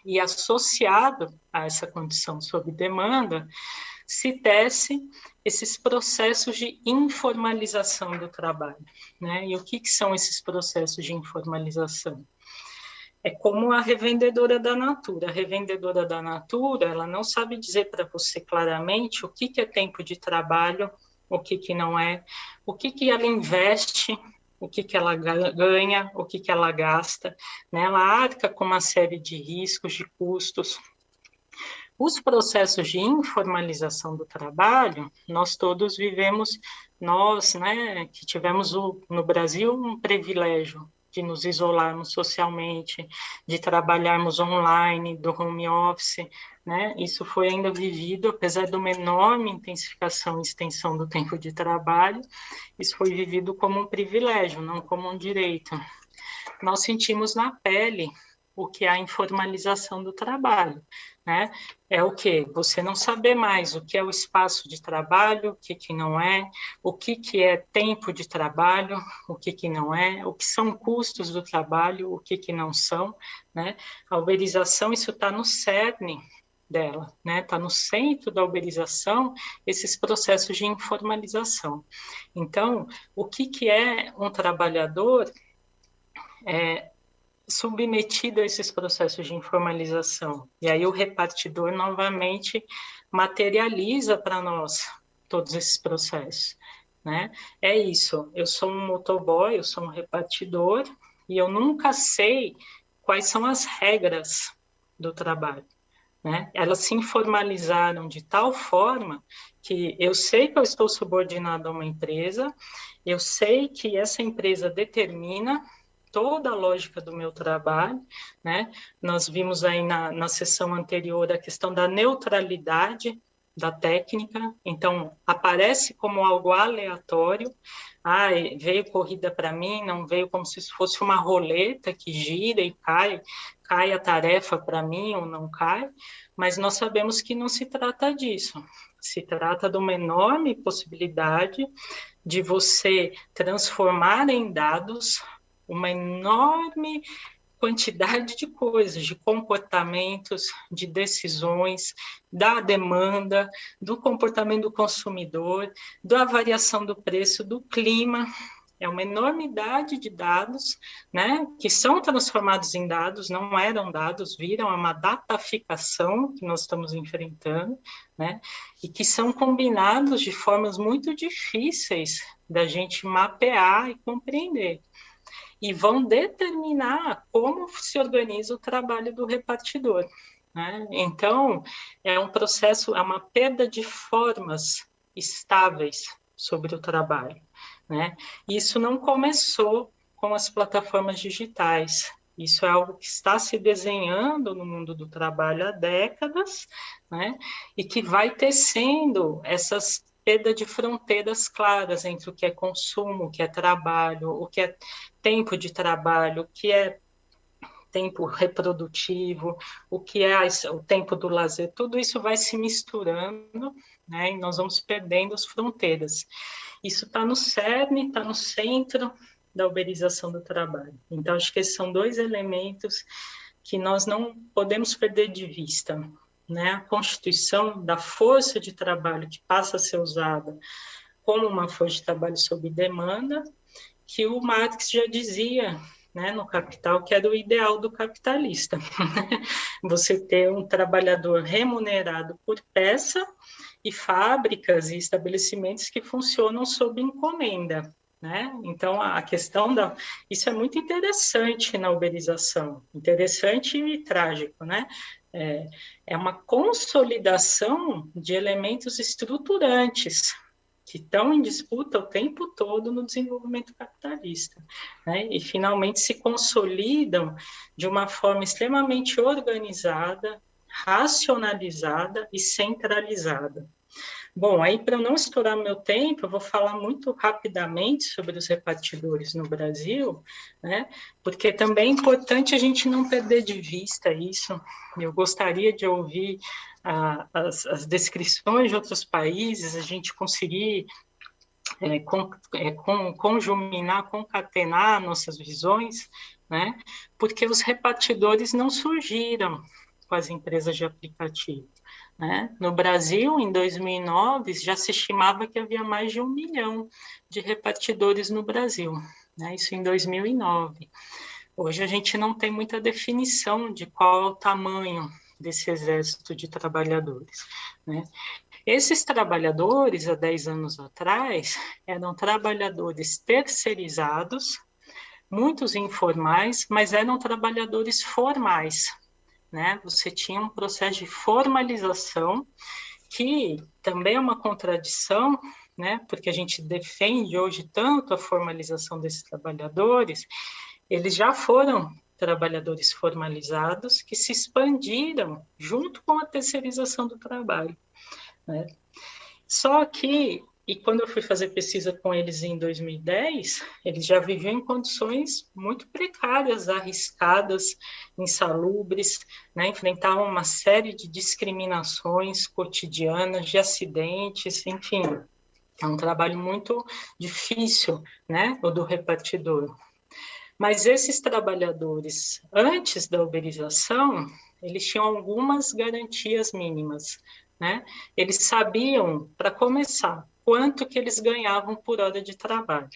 C: E associado a essa condição sob demanda, se tece esses processos de informalização do trabalho, né? E o que são esses processos de informalização? É como a revendedora da Natura. A revendedora da Natura, ela não sabe dizer para você claramente o que é tempo de trabalho, o que não é, o que ela investe, o que ela ganha, o que ela gasta, né? Ela arca com uma série de riscos, de custos. Os processos de informalização do trabalho, nós todos vivemos, nós, né, que tivemos no Brasil um privilégio de nos isolarmos socialmente, de trabalharmos online, do home office, né? Isso foi ainda vivido, apesar de uma enorme intensificação e extensão do tempo de trabalho, isso foi vivido como um privilégio, não como um direito. Nós sentimos na pele o que é a informalização do trabalho, né? É o quê? Você não saber mais o que é o espaço de trabalho, o que não é, o que é tempo de trabalho, o que não é, o que são custos do trabalho, o que não são, né? A uberização, isso está no cerne dela, né? Está no centro da uberização, esses processos de informalização. Então, o que é um trabalhador submetido a esses processos de informalização? E aí o repartidor, novamente, materializa para nós todos esses processos, né? É isso, eu sou um motoboy, eu sou um repartidor, e eu nunca sei quais são as regras do trabalho, né? Elas se informalizaram de tal forma que eu sei que eu estou subordinado a uma empresa, eu sei que essa empresa determina toda a lógica do meu trabalho, né? Nós vimos aí na sessão anterior a questão da neutralidade da técnica, então aparece como algo aleatório, veio corrida para mim, não veio como se fosse uma roleta que gira e cai a tarefa para mim ou não cai, mas nós sabemos que não se trata disso, se trata de uma enorme possibilidade de você transformar em dados uma enorme quantidade de coisas, de comportamentos, de decisões, da demanda, do comportamento do consumidor, da variação do preço, do clima. É uma enormidade de dados, né, que são transformados em dados, não eram dados, viram uma dataficação que nós estamos enfrentando, né, e que são combinados de formas muito difíceis da gente mapear e compreender. E vão determinar como se organiza o trabalho do repartidor, né? Então, é um processo, é uma perda de formas estáveis sobre o trabalho, né? Isso não começou com as plataformas digitais, isso é algo que está se desenhando no mundo do trabalho há décadas, né? E que vai tecendo essas perda de fronteiras claras entre o que é consumo, o que é trabalho, o que é tempo de trabalho, o que é tempo reprodutivo, o que é o tempo do lazer, tudo isso vai se misturando, né, e nós vamos perdendo as fronteiras. Isso está no cerne, está no centro da uberização do trabalho. Então, acho que esses são dois elementos que nós não podemos perder de vista, né? A constituição da força de trabalho que passa a ser usada como uma força de trabalho sob demanda, que o Marx já dizia, né, no Capital, que era o ideal do capitalista. Você ter um trabalhador remunerado por peça e fábricas e estabelecimentos que funcionam sob encomenda, né? Então, a questão isso é muito interessante na uberização, interessante e trágico, né? É uma consolidação de elementos estruturantes que estão em disputa o tempo todo no desenvolvimento capitalista, né? E finalmente se consolidam de uma forma extremamente organizada, racionalizada e centralizada. Bom, aí para não estourar meu tempo, eu vou falar muito rapidamente sobre os repartidores no Brasil, né? Porque também é importante a gente não perder de vista isso. Eu gostaria de ouvir as descrições de outros países, a gente conseguir conjuminar, concatenar nossas visões, né? Porque os repartidores não surgiram com as empresas de aplicativo, né? No Brasil, em 2009, já se estimava que havia mais de 1 milhão de repartidores no Brasil, né? Isso em 2009. Hoje a gente não tem muita definição de qual é o tamanho desse exército de trabalhadores, né? Esses trabalhadores, há 10 anos atrás, eram trabalhadores terceirizados, muitos informais, mas eram trabalhadores formais, né? Você tinha um processo de formalização que também é uma contradição, né? Porque a gente defende hoje tanto a formalização desses trabalhadores, eles já foram trabalhadores formalizados que se expandiram junto com a terceirização do trabalho, né? Só que E quando eu fui fazer pesquisa com eles em 2010, eles já viviam em condições muito precárias, arriscadas, insalubres, né? Enfrentavam uma série de discriminações cotidianas, de acidentes, enfim. É um trabalho muito difícil, né? O do repartidor. Mas esses trabalhadores, antes da uberização, eles tinham algumas garantias mínimas, né? Eles sabiam, para começar, quanto que eles ganhavam por hora de trabalho.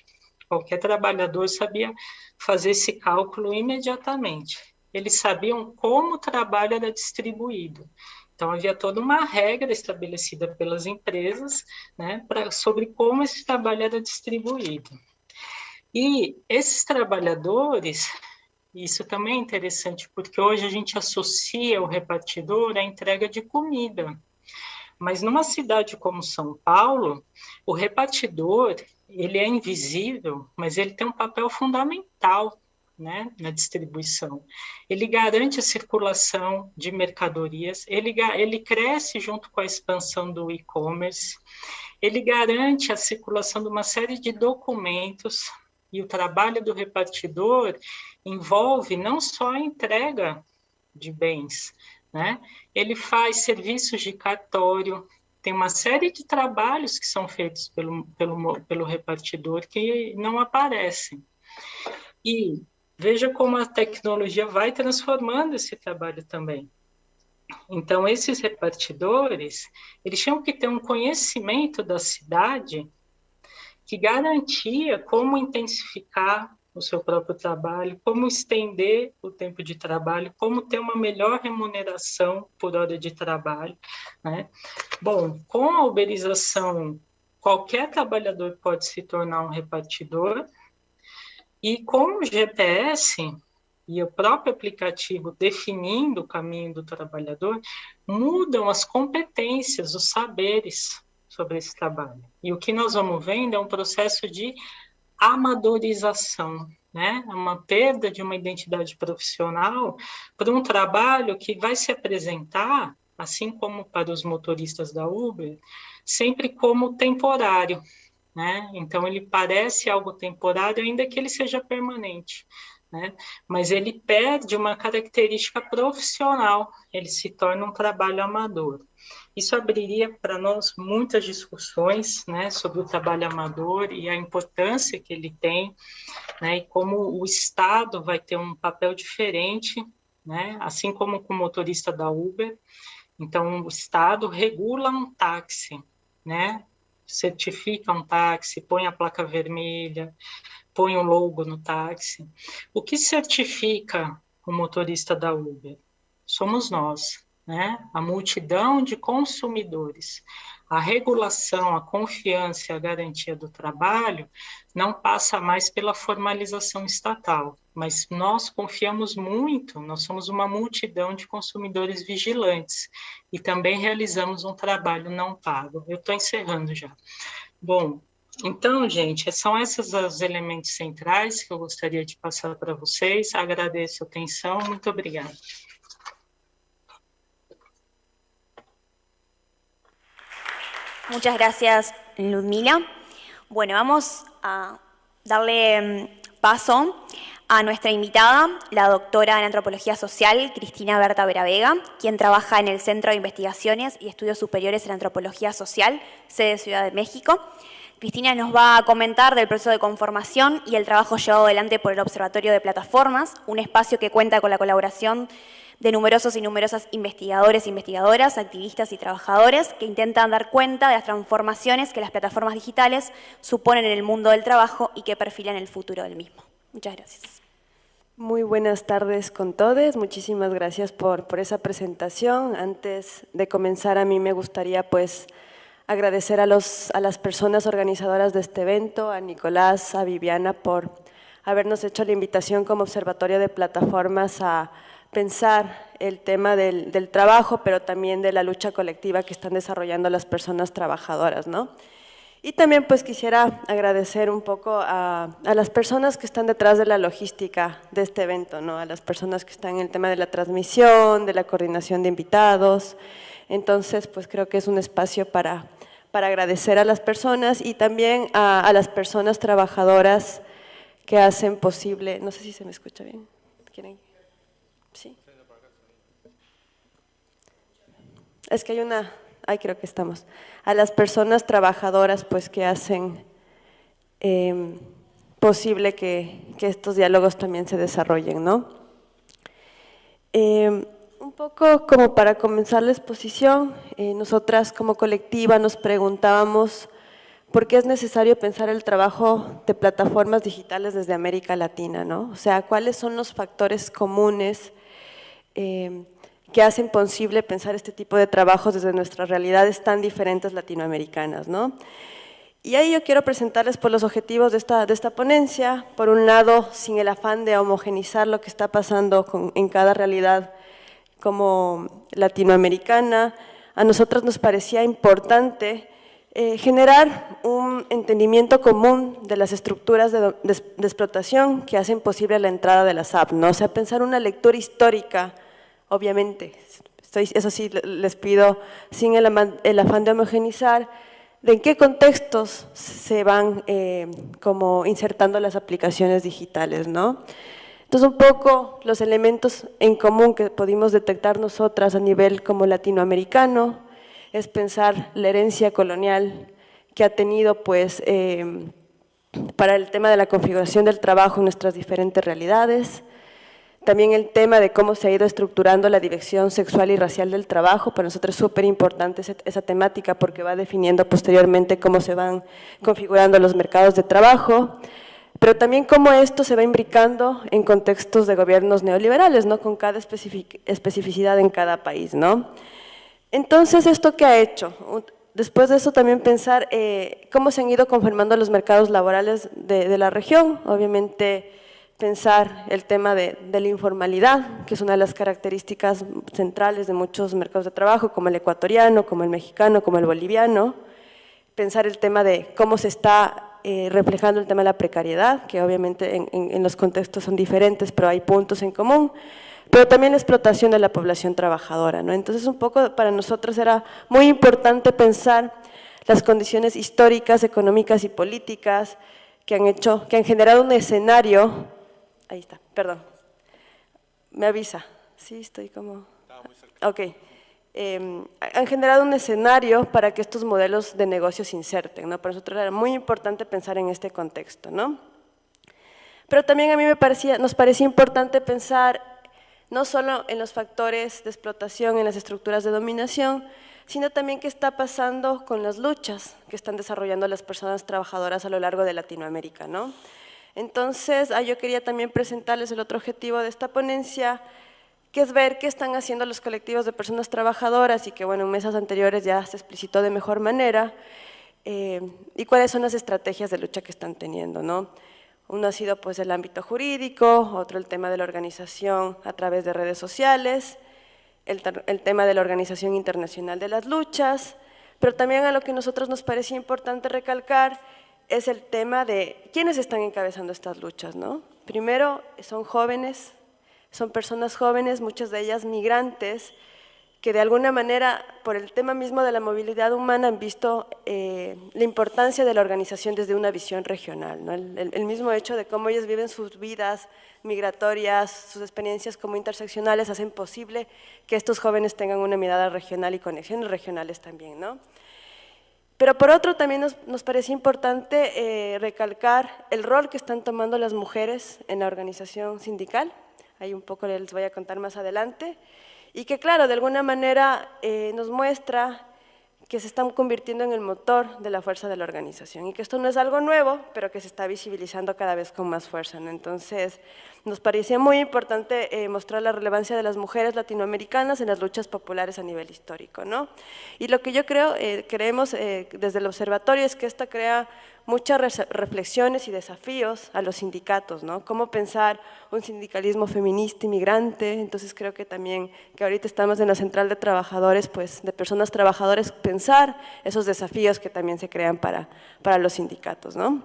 C: Qualquer trabalhador sabia fazer esse cálculo imediatamente. Eles sabiam como o trabalho era distribuído. Então, havia toda uma regra estabelecida pelas empresas, né, sobre como esse trabalho era distribuído. E esses trabalhadores, isso também é interessante, porque hoje a gente associa o repartidor à entrega de comida. Mas numa cidade como São Paulo, o repartidor, ele é invisível, mas ele tem um papel fundamental, né, na distribuição. Ele garante a circulação de mercadorias, ele cresce junto com a expansão do e-commerce, ele garante a circulação de uma série de documentos, e o trabalho do repartidor envolve não só a entrega de bens, né? Ele faz serviços de cartório, tem uma série de trabalhos que são feitos pelo repartidor que não aparecem. E veja como a tecnologia vai transformando esse trabalho também. Então, esses repartidores, eles tinham que ter um conhecimento da cidade que garantia como intensificar o seu próprio trabalho, como estender o tempo de trabalho, como ter uma melhor remuneração por hora de trabalho, né? Bom, com a uberização, qualquer trabalhador pode se tornar um repartidor, e com o GPS e o próprio aplicativo definindo o caminho do trabalhador, mudam as competências, os saberes sobre esse trabalho. E o que nós vamos vendo é um processo de amadorização, né? Uma perda de uma identidade profissional para um trabalho que vai se apresentar, assim como para os motoristas da Uber, sempre como temporário, né? Então ele parece algo temporário, ainda que ele seja permanente, né? Mas ele perde uma característica profissional, ele se torna um trabalho amador. Isso abriria para nós muitas discussões, né, sobre o trabalho amador e a importância que ele tem, né, e como o Estado vai ter um papel diferente, né, assim como com o motorista da Uber. Então, o Estado regula um táxi, né, certifica um táxi, põe a placa vermelha, põe o logo no táxi. O que certifica o motorista da Uber? Somos nós, né? A multidão de consumidores. A regulação, a confiança e a garantia do trabalho não passa mais pela formalização estatal, mas nós confiamos muito, nós somos uma multidão de consumidores vigilantes e também realizamos um trabalho não pago. Eu estou encerrando já. Bom, então, gente, são esses os elementos centrais que eu gostaria de passar para vocês. Agradeço a atenção, muito obrigada.
A: Muchas gracias, Ludmila. Bueno, vamos a darle paso a nuestra invitada, la doctora en Antropología Social, Cristina Berta Veravega, quien trabaja en el Centro de Investigaciones y Estudios Superiores en Antropología Social, sede Ciudad de México. Cristina nos va a comentar del proceso de conformación y el trabajo llevado adelante por el Observatorio de Plataformas, un espacio que cuenta con la colaboración de numerosos y numerosas investigadores e investigadoras, activistas y trabajadores que intentan dar cuenta de las transformaciones que las plataformas digitales suponen en el mundo del trabajo y que perfilan el futuro del mismo. Muchas gracias.
D: Muy buenas tardes con todos. Muchísimas gracias por esa presentación. Antes de comenzar, a mí me gustaría agradecer a las personas organizadoras de este evento, a Nicolás, a Viviana, por habernos hecho la invitación como Observatorio de Plataformas a pensar el tema del trabajo, pero también de la lucha colectiva que están desarrollando las personas trabajadoras, ¿no? Y también quisiera agradecer un poco a las personas que están detrás de la logística de este evento, ¿no? A las personas que están en el tema de la transmisión, de la coordinación de invitados. Entonces, creo que es un espacio para para agradecer a las personas y también a las personas trabajadoras que hacen posible, no sé si se me escucha bien, ¿quieren? Sí. Es que hay una, ahí creo que estamos, a las personas trabajadoras pues que hacen posible que estos diálogos también se desarrollen, ¿no? Un poco como para comenzar la exposición, nosotras como colectiva nos preguntábamos por qué es necesario pensar el trabajo de plataformas digitales desde América Latina, ¿no? O sea, cuáles son los factores comunes que hacen posible pensar este tipo de trabajos desde nuestras realidades tan diferentes latinoamericanas, ¿no? Y ahí yo quiero presentarles por los objetivos de esta ponencia, por un lado, sin el afán de homogenizar lo que está pasando en cada realidad como latinoamericana, a nosotros nos parecía importante generar un entendimiento común de las estructuras de explotación que hacen posible la entrada de las apps, ¿no? O sea, pensar una lectura histórica, obviamente, eso sí les pido, sin el afán de homogenizar, de en qué contextos se van como insertando las aplicaciones digitales, ¿no? Entonces, un poco los elementos en común que pudimos detectar nosotras a nivel como latinoamericano es pensar la herencia colonial que ha tenido pues para el tema de la configuración del trabajo en nuestras diferentes realidades, también el tema de cómo se ha ido estructurando la dirección sexual y racial del trabajo. Para nosotros es súper importante esa temática porque va definiendo posteriormente cómo se van configurando los mercados de trabajo, pero también cómo esto se va imbricando en contextos de gobiernos neoliberales, ¿no? Con cada especificidad en cada país, ¿no? Entonces, ¿esto qué ha hecho? Después de eso también pensar cómo se han ido conformando los mercados laborales de la región, obviamente pensar el tema de la informalidad, que es una de las características centrales de muchos mercados de trabajo, como el ecuatoriano, como el mexicano, como el boliviano, pensar el tema de cómo se está reflejando el tema de la precariedad, que obviamente en los contextos son diferentes, pero hay puntos en común, pero también la explotación de la población trabajadora, ¿no? Entonces, un poco para nosotros era muy importante pensar las condiciones históricas, económicas y políticas que han generado un escenario. Ahí está, perdón. Me avisa. Sí, estoy como… Ok. Han generado un escenario para que estos modelos de negocio se inserten, ¿no? Para nosotros era muy importante pensar en este contexto, ¿no? Pero también a mí nos parecía importante pensar no solo en los factores de explotación, en las estructuras de dominación, sino también qué está pasando con las luchas que están desarrollando las personas trabajadoras a lo largo de Latinoamérica, ¿no? Entonces, yo quería también presentarles el otro objetivo de esta ponencia, que es ver qué están haciendo los colectivos de personas trabajadoras y que, bueno, en mesas anteriores ya se explicitó de mejor manera, y cuáles son las estrategias de lucha que están teniendo, ¿no? Uno ha sido pues el ámbito jurídico, otro el tema de la organización a través de redes sociales, el tema de la Organización Internacional de las Luchas, pero también a lo que a nosotros nos parecía importante recalcar es el tema de quiénes están encabezando estas luchas, ¿no? Primero, son jóvenes, son personas jóvenes, muchas de ellas migrantes, que de alguna manera, por el tema mismo de la movilidad humana, han visto la importancia de la organización desde una visión regional, ¿no? El mismo hecho de cómo ellos viven sus vidas migratorias, sus experiencias como interseccionales, hacen posible que estos jóvenes tengan una mirada regional y conexiones regionales también, ¿no? Pero por otro, también nos parecía importante recalcar el rol que están tomando las mujeres en la organización sindical, ahí un poco les voy a contar más adelante, y que claro, de alguna manera nos muestra que se están convirtiendo en el motor de la fuerza de la organización y que esto no es algo nuevo, pero que se está visibilizando cada vez con más fuerza, ¿no? Entonces, nos parecía muy importante mostrar la relevancia de las mujeres latinoamericanas en las luchas populares a nivel histórico, ¿no? Y lo que yo creemos desde el observatorio es que esto crea muchas reflexiones y desafíos a los sindicatos, ¿no? Cómo pensar un sindicalismo feminista y migrante. Entonces creo que también, que ahorita estamos en la central de trabajadores, pues de personas trabajadoras, pensar esos desafíos que también se crean para los sindicatos, ¿no?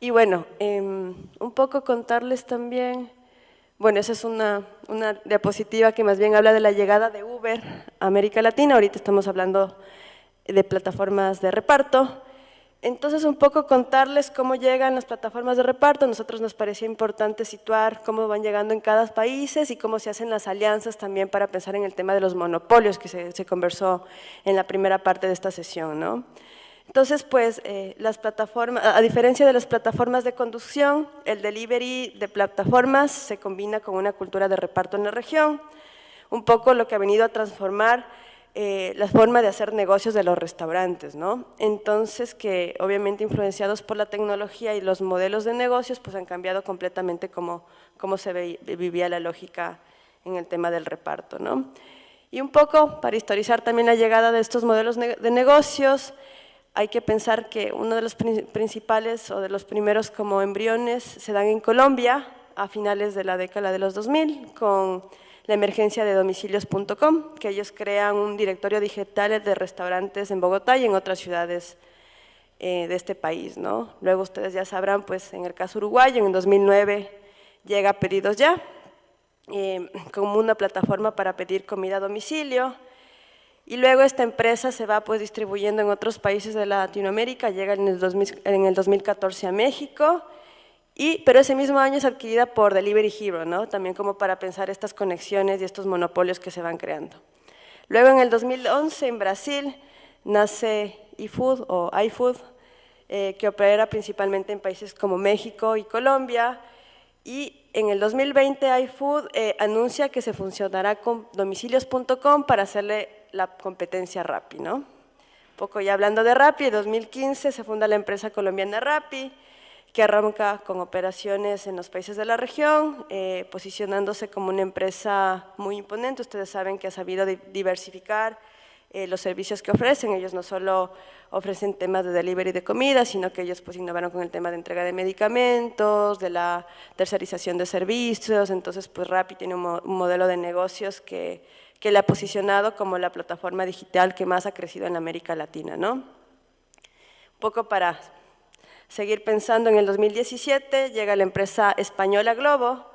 D: Y bueno, un poco contarles también, bueno, esa es una diapositiva que más bien habla de la llegada de Uber a América Latina. Ahorita estamos hablando de plataformas de reparto. Entonces, un poco contarles cómo llegan las plataformas de reparto. A nosotros nos parecía importante situar cómo van llegando en cada país y cómo se hacen las alianzas también para pensar en el tema de los monopolios que se conversó en la primera parte de esta sesión, ¿no? Entonces, pues, las plataformas, a diferencia de las plataformas de conducción, el delivery de plataformas se combina con una cultura de reparto en la región, un poco lo que ha venido a transformar la forma de hacer negocios de los restaurantes, ¿no? Entonces, que obviamente influenciados por la tecnología y los modelos de negocios, pues han cambiado completamente cómo se vivía la lógica en el tema del reparto, ¿no? Y un poco para historizar también la llegada de estos modelos de negocios, hay que pensar que uno de los principales o de los primeros como embriones se dan en Colombia a finales de la década de los 2000 con la emergencia de domicilios.com, que ellos crean un directorio digital de restaurantes en Bogotá y en otras ciudades de este país, ¿no? Luego ustedes ya sabrán, pues en el caso uruguayo, en 2009 llega Pedidos Ya, como una plataforma para pedir comida a domicilio, y luego esta empresa se va pues distribuyendo en otros países de Latinoamérica, llega en el 2014 a México, pero ese mismo año es adquirida por Delivery Hero, ¿no? También como para pensar estas conexiones y estos monopolios que se van creando. Luego en el 2011 en Brasil nace iFood o iFood, que opera principalmente en países como México y Colombia, y en el 2020 iFood anuncia que se funcionará con domicilios.com para hacerle la competencia a Rappi, ¿no? Un poco ya hablando de Rappi, en 2015 se funda la empresa colombiana Rappi, que arranca con operaciones en los países de la región, posicionándose como una empresa muy imponente. Ustedes saben que ha sabido diversificar los servicios que ofrecen. Ellos no solo ofrecen temas de delivery de comida, sino que ellos pues innovaron con el tema de entrega de medicamentos, de la tercerización de servicios. Entonces, pues Rappi tiene un modelo de negocios que le ha posicionado como la plataforma digital que más ha crecido en América Latina, ¿no? Un poco para seguir pensando, en el 2017 llega la empresa española Globo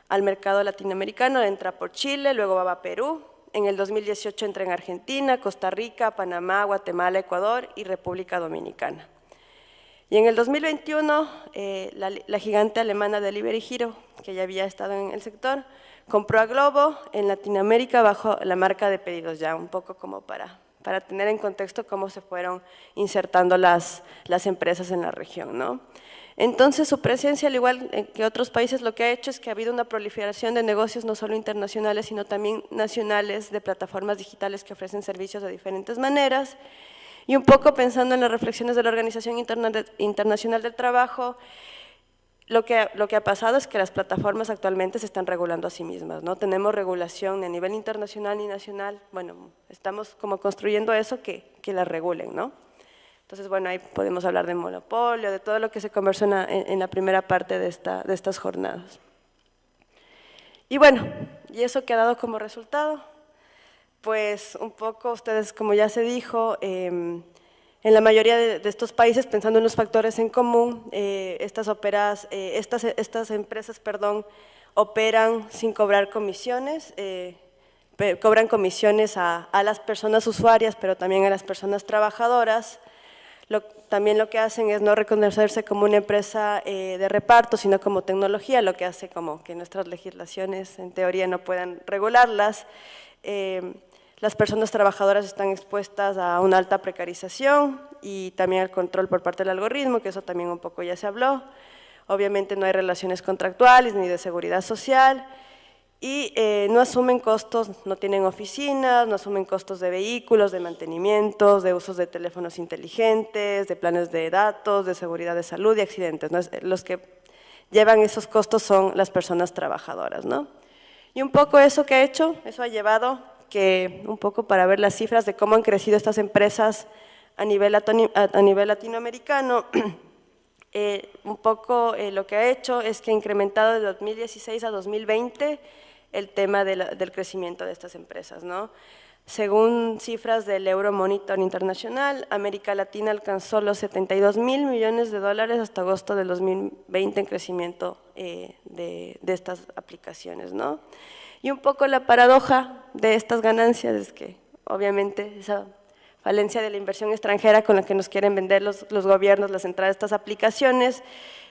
D: al mercado latinoamericano, entra por Chile, luego va a Perú, en el 2018 entra en Argentina, Costa Rica, Panamá, Guatemala, Ecuador y República Dominicana. Y en el 2021 la gigante alemana Delivery Hero, que ya había estado en el sector, compró a Globo en Latinoamérica bajo la marca de Pedidos Ya, un poco como para tener en contexto cómo se fueron insertando las empresas en la región, ¿no? Entonces, su presencia, al igual que otros países, lo que ha hecho es que ha habido una proliferación de negocios no solo internacionales, sino también nacionales, de plataformas digitales que ofrecen servicios de diferentes maneras. Y un poco pensando en las reflexiones de la Organización Internacional del Trabajo, lo que ha pasado es que las plataformas actualmente se están regulando a sí mismas, ¿no? Tenemos regulación a nivel internacional y nacional, bueno, estamos como construyendo eso que las regulen, ¿no? Entonces, bueno, ahí podemos hablar de monopolio, de todo lo que se conversó en la primera parte de estas jornadas. Y bueno, ¿y eso qué ha dado como resultado? Pues un poco, ustedes, como ya se dijo, en la mayoría de estos países, pensando en los factores en común, estas empresas operan sin cobrar comisiones, cobran comisiones a las personas usuarias, pero también a las personas trabajadoras. También lo que hacen es no reconocerse como una empresa de reparto, sino como tecnología, lo que hace como que nuestras legislaciones en teoría no puedan regularlas. Las personas trabajadoras están expuestas a una alta precarización y también al control por parte del algoritmo, que eso también un poco ya se habló. Obviamente no hay relaciones contractuales ni de seguridad social y no asumen costos, no tienen oficinas, no asumen costos de vehículos, de mantenimientos, de usos de teléfonos inteligentes, de planes de datos, de seguridad de salud y accidentes, ¿no? Los que llevan esos costos son las personas trabajadoras, ¿no? Y un poco eso que ha hecho, eso ha llevado que un poco para ver las cifras de cómo han crecido estas empresas a nivel latinoamericano, un poco lo que ha hecho es que ha incrementado de 2016 a 2020 el tema del crecimiento de estas empresas, ¿no? Según cifras del Euromonitor Internacional, América Latina alcanzó los 72.000 millones de dólares hasta agosto del 2020 en crecimiento de estas aplicaciones, ¿no? Y un poco la paradoja de estas ganancias es que obviamente esa falencia de la inversión extranjera con la que nos quieren vender los gobiernos, las entradas de estas aplicaciones,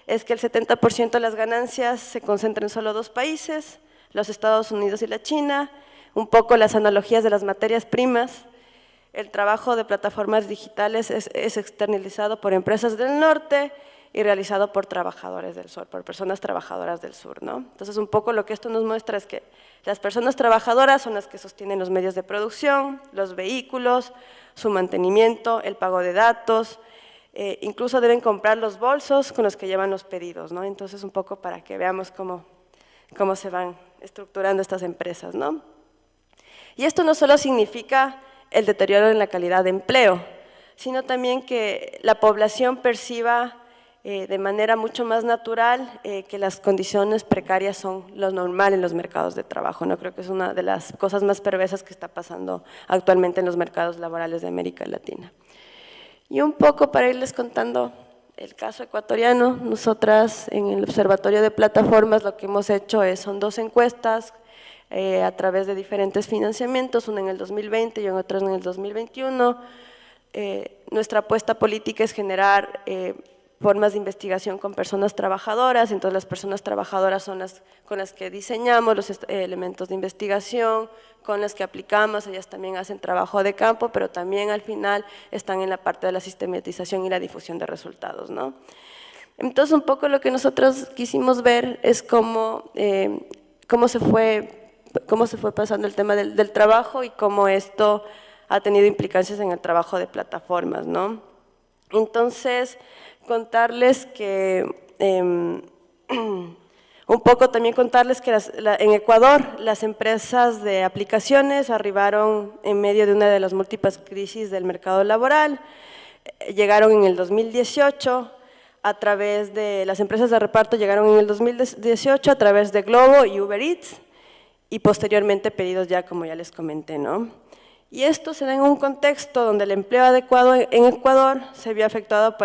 D: es que el 70% de las ganancias se concentran en solo 2 países, los Estados Unidos y la China, un poco las analogías de las materias primas. El trabajo de plataformas digitales es externalizado por empresas del norte y realizado por trabajadores del sur, por personas trabajadoras del sur, ¿no? Entonces, un poco lo que esto nos muestra es que las personas trabajadoras son las que sostienen los medios de producción, los vehículos, su mantenimiento, el pago de datos, incluso deben comprar los bolsos con los que llevan los pedidos, ¿no? Entonces, un poco para que veamos cómo se van estructurando estas empresas, ¿no? Y esto no solo significa el deterioro en la calidad de empleo, sino también que la población perciba de manera mucho más natural que las condiciones precarias son lo normal en los mercados de trabajo, ¿no? Creo que es una de las cosas más perversas que está pasando actualmente en los mercados laborales de América Latina. Y un poco para irles contando el caso ecuatoriano, nosotras en el Observatorio de Plataformas lo que hemos hecho son 2 encuestas a través de diferentes financiamientos, una en el 2020 y otra en el 2021. Nuestra apuesta política es generar formas de investigación con personas trabajadoras, entonces las personas trabajadoras son las con las que diseñamos los elementos de investigación, con las que aplicamos, ellas también hacen trabajo de campo, pero también al final están en la parte de la sistematización y la difusión de resultados, ¿no? Entonces, un poco lo que nosotros quisimos ver es cómo se fue pasando el tema del trabajo y cómo esto ha tenido implicancias en el trabajo de plataformas, ¿no? Entonces, contarles que, un poco también contarles que en Ecuador las empresas de aplicaciones arribaron en medio de una de las múltiples crisis del mercado laboral, llegaron en el 2018, a través de las empresas de reparto llegaron en el 2018 a través de Globo y Uber Eats, y posteriormente pedidos ya, como ya les comenté, ¿no? Y esto se da en un contexto donde el empleo adecuado en Ecuador se vio afectado a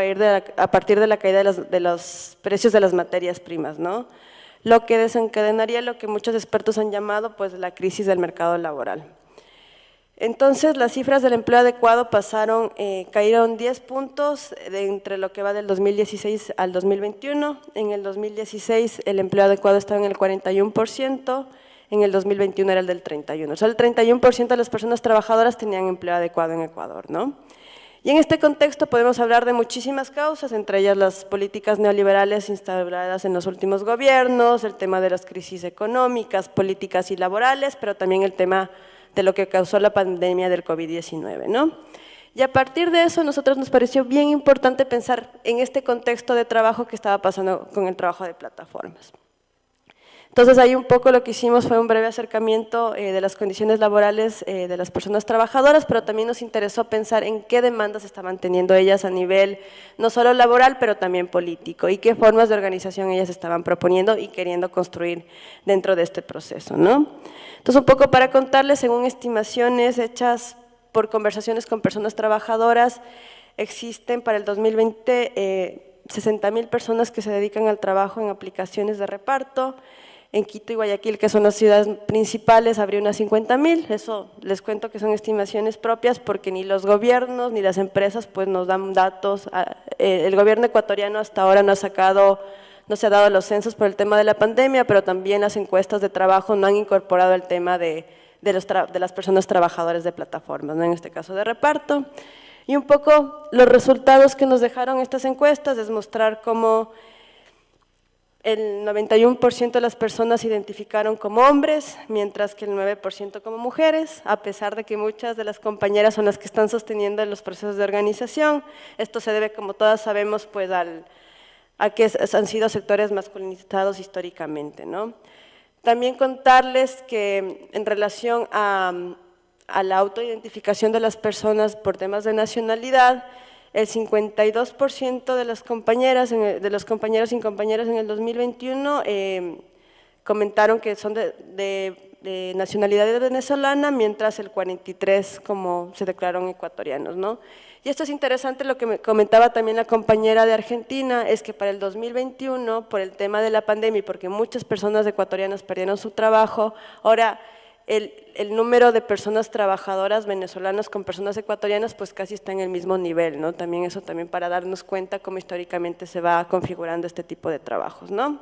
D: partir de la caída de los precios de las materias primas, ¿no? Lo que desencadenaría lo que muchos expertos han llamado pues la crisis del mercado laboral. Entonces, las cifras del empleo adecuado cayeron 10 puntos entre lo que va del 2016 al 2021. En el 2016 el empleo adecuado estaba en el 41%, en el 2021 era el del 31%. O sea, el 31% de las personas trabajadoras tenían empleo adecuado en Ecuador, ¿no? Y en este contexto podemos hablar de muchísimas causas, entre ellas las políticas neoliberales instauradas en los últimos gobiernos, el tema de las crisis económicas, políticas y laborales, pero también el tema de lo que causó la pandemia del COVID-19, ¿no? Y a partir de eso, a nosotros nos pareció bien importante pensar en este contexto de trabajo que estaba pasando con el trabajo de plataformas. Entonces, ahí un poco lo que hicimos fue un breve acercamiento de las condiciones laborales de las personas trabajadoras, pero también nos interesó pensar en qué demandas estaban teniendo ellas a nivel no solo laboral, pero también político, y qué formas de organización ellas estaban proponiendo y queriendo construir dentro de este proceso, ¿no? Entonces, un poco para contarles, según estimaciones hechas por conversaciones con personas trabajadoras, existen para el 2020 60.000 personas que se dedican al trabajo en aplicaciones de reparto. En Quito y Guayaquil, que son las ciudades principales, habría unas 50.000, eso les cuento que son estimaciones propias porque ni los gobiernos ni las empresas pues nos dan datos. El gobierno ecuatoriano hasta ahora no se ha dado los censos por el tema de la pandemia, pero también las encuestas de trabajo no han incorporado el tema de las personas trabajadoras de plataformas, ¿no? En este caso de reparto. Y un poco los resultados que nos dejaron estas encuestas es mostrar cómo el 91% de las personas se identificaron como hombres, mientras que el 9% como mujeres, a pesar de que muchas de las compañeras son las que están sosteniendo los procesos de organización. Esto se debe, como todas sabemos, pues a que han sido sectores masculinizados históricamente, ¿no? También contarles que en relación a la autoidentificación de las personas por temas de nacionalidad, el 52% de las compañeras, de los compañeros y compañeras en el 2021 comentaron que son de nacionalidad venezolana, mientras el 43% como se declararon ecuatorianos, ¿no? Y esto es interesante, lo que me comentaba también la compañera de Argentina, es que para el 2021, por el tema de la pandemia y porque muchas personas ecuatorianas perdieron su trabajo, ahora el número de personas trabajadoras venezolanas con personas ecuatorianas pues casi está en el mismo nivel, ¿no? También eso también para darnos cuenta cómo históricamente se va configurando este tipo de trabajos, ¿no?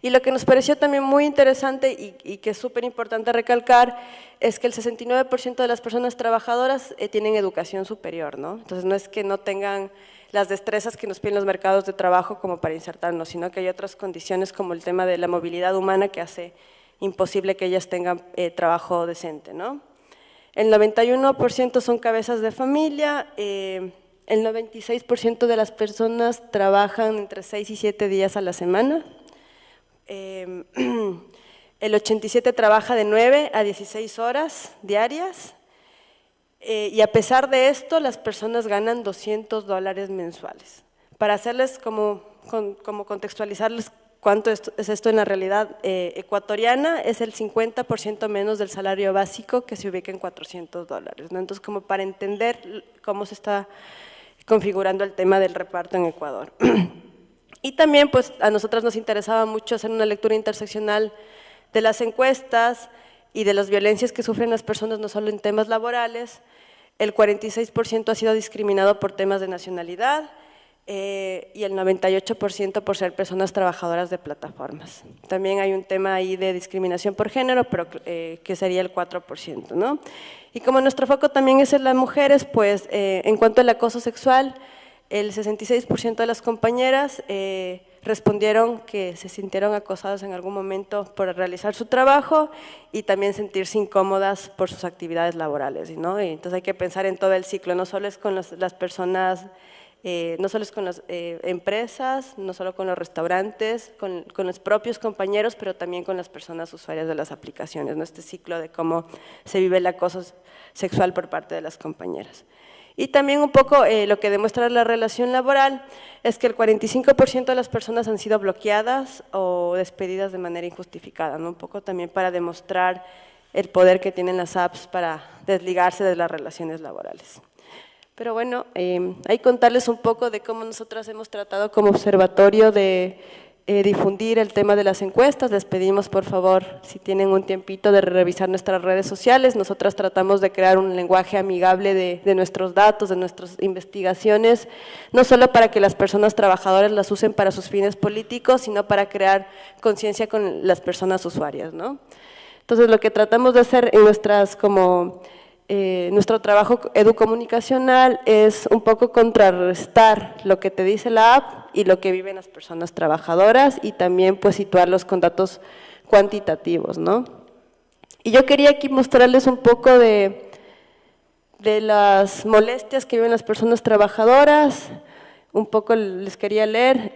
D: Y lo que nos pareció también muy interesante y que es súper importante recalcar es que el 69% de las personas trabajadoras tienen educación superior, ¿no? Entonces no es que no tengan las destrezas que nos piden los mercados de trabajo como para insertarnos, sino que hay otras condiciones como el tema de la movilidad humana que hace imposible que ellas tengan trabajo decente, ¿no? El 91% son cabezas de familia, el 96% de las personas trabajan entre 6 y 7 días a la semana, el 87% trabaja de 9 a 16 horas diarias, y a pesar de esto, las personas ganan $200 mensuales. Para hacerles como contextualizarles cuánto es esto en la realidad ecuatoriana, es el 50% menos del salario básico que se ubica en $400, ¿no? Entonces, como para entender cómo se está configurando el tema del reparto en Ecuador. Y también, pues, a nosotras nos interesaba mucho hacer una lectura interseccional de las encuestas y de las violencias que sufren las personas, no solo en temas laborales. El 46% ha sido discriminado por temas de nacionalidad y el 98% por ser personas trabajadoras de plataformas. También hay un tema ahí de discriminación por género, pero que sería el 4%, ¿no? Y como nuestro foco también es en las mujeres, pues en cuanto al acoso sexual, el 66% de las compañeras respondieron que se sintieron acosadas en algún momento por realizar su trabajo y también sentirse incómodas por sus actividades laborales, ¿no? Y entonces hay que pensar en todo el ciclo, no solo es con las personas, no solo es con las empresas, no solo con los restaurantes, con los propios compañeros, pero también con las personas usuarias de las aplicaciones, ¿no? Este ciclo de cómo se vive el acoso sexual por parte de las compañeras. Y también un poco lo que demuestra la relación laboral es que el 45% de las personas han sido bloqueadas o despedidas de manera injustificada, ¿no? Un poco también para demostrar el poder que tienen las apps para desligarse de las relaciones laborales. Pero bueno, hay contarles un poco de cómo nosotras hemos tratado como observatorio de difundir el tema de las encuestas. Les pedimos, por favor, si tienen un tiempito, de revisar nuestras redes sociales. Nosotras tratamos de crear un lenguaje amigable de nuestros datos, de nuestras investigaciones, no solo para que las personas trabajadoras las usen para sus fines políticos, sino para crear conciencia con las personas usuarias, ¿no? Entonces, lo que tratamos de hacer en nuestro trabajo educomunicacional es un poco contrarrestar lo que te dice la app y lo que viven las personas trabajadoras y también pues situarlos con datos cuantitativos, ¿no? Y yo quería aquí mostrarles un poco de las molestias que viven las personas trabajadoras, un poco les quería leer,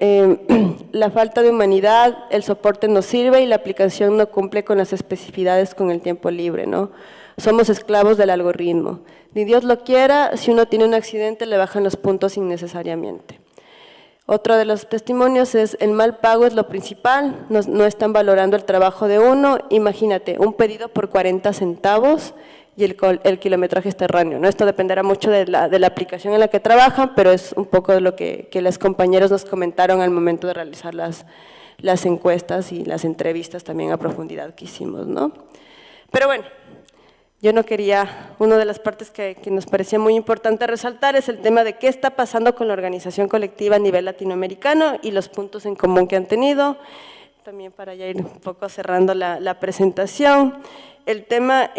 D: la falta de humanidad, el soporte no sirve y la aplicación no cumple con las especificidades con el tiempo libre, ¿no? Somos esclavos del algoritmo. Ni Dios lo quiera, si uno tiene un accidente le bajan los puntos innecesariamente. Otro de los testimonios es: el mal pago es lo principal, no están valorando el trabajo de uno. Imagínate, un pedido por 40 centavos y el kilometraje es terráneo, ¿no? Esto dependerá mucho de la aplicación en la que trabajan, pero es un poco de lo que los compañeros nos comentaron al momento de realizar las encuestas y las entrevistas también a profundidad que hicimos, ¿no? Pero bueno, yo no quería, una de las partes que nos parecía muy importante resaltar es el tema de qué está pasando con la organización colectiva a nivel latinoamericano y los puntos en común que han tenido. También para ya ir un poco cerrando la presentación, el tema,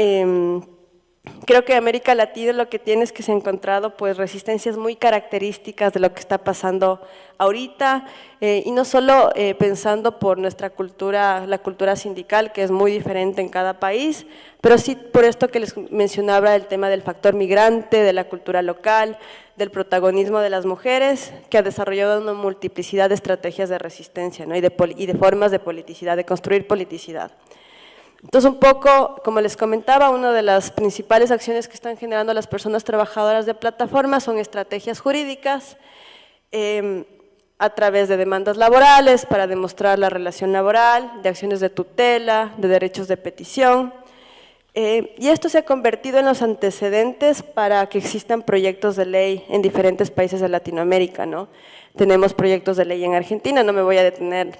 D: creo que América Latina lo que tiene es que se ha encontrado pues resistencias muy características de lo que está pasando ahorita, y no solo pensando por nuestra cultura, la cultura sindical, que es muy diferente en cada país, pero sí por esto que les mencionaba, el tema del factor migrante, de la cultura local, del protagonismo de las mujeres, que ha desarrollado una multiplicidad de estrategias de resistencia, ¿no? y de formas de politicidad, de construir politicidad. Entonces, un poco, como les comentaba, una de las principales acciones que están generando las personas trabajadoras de plataformas son estrategias jurídicas a través de demandas laborales para demostrar la relación laboral, de acciones de tutela, de derechos de petición, y esto se ha convertido en los antecedentes para que existan proyectos de ley en diferentes países de Latinoamérica, ¿no? Tenemos proyectos de ley en Argentina, no me voy a detener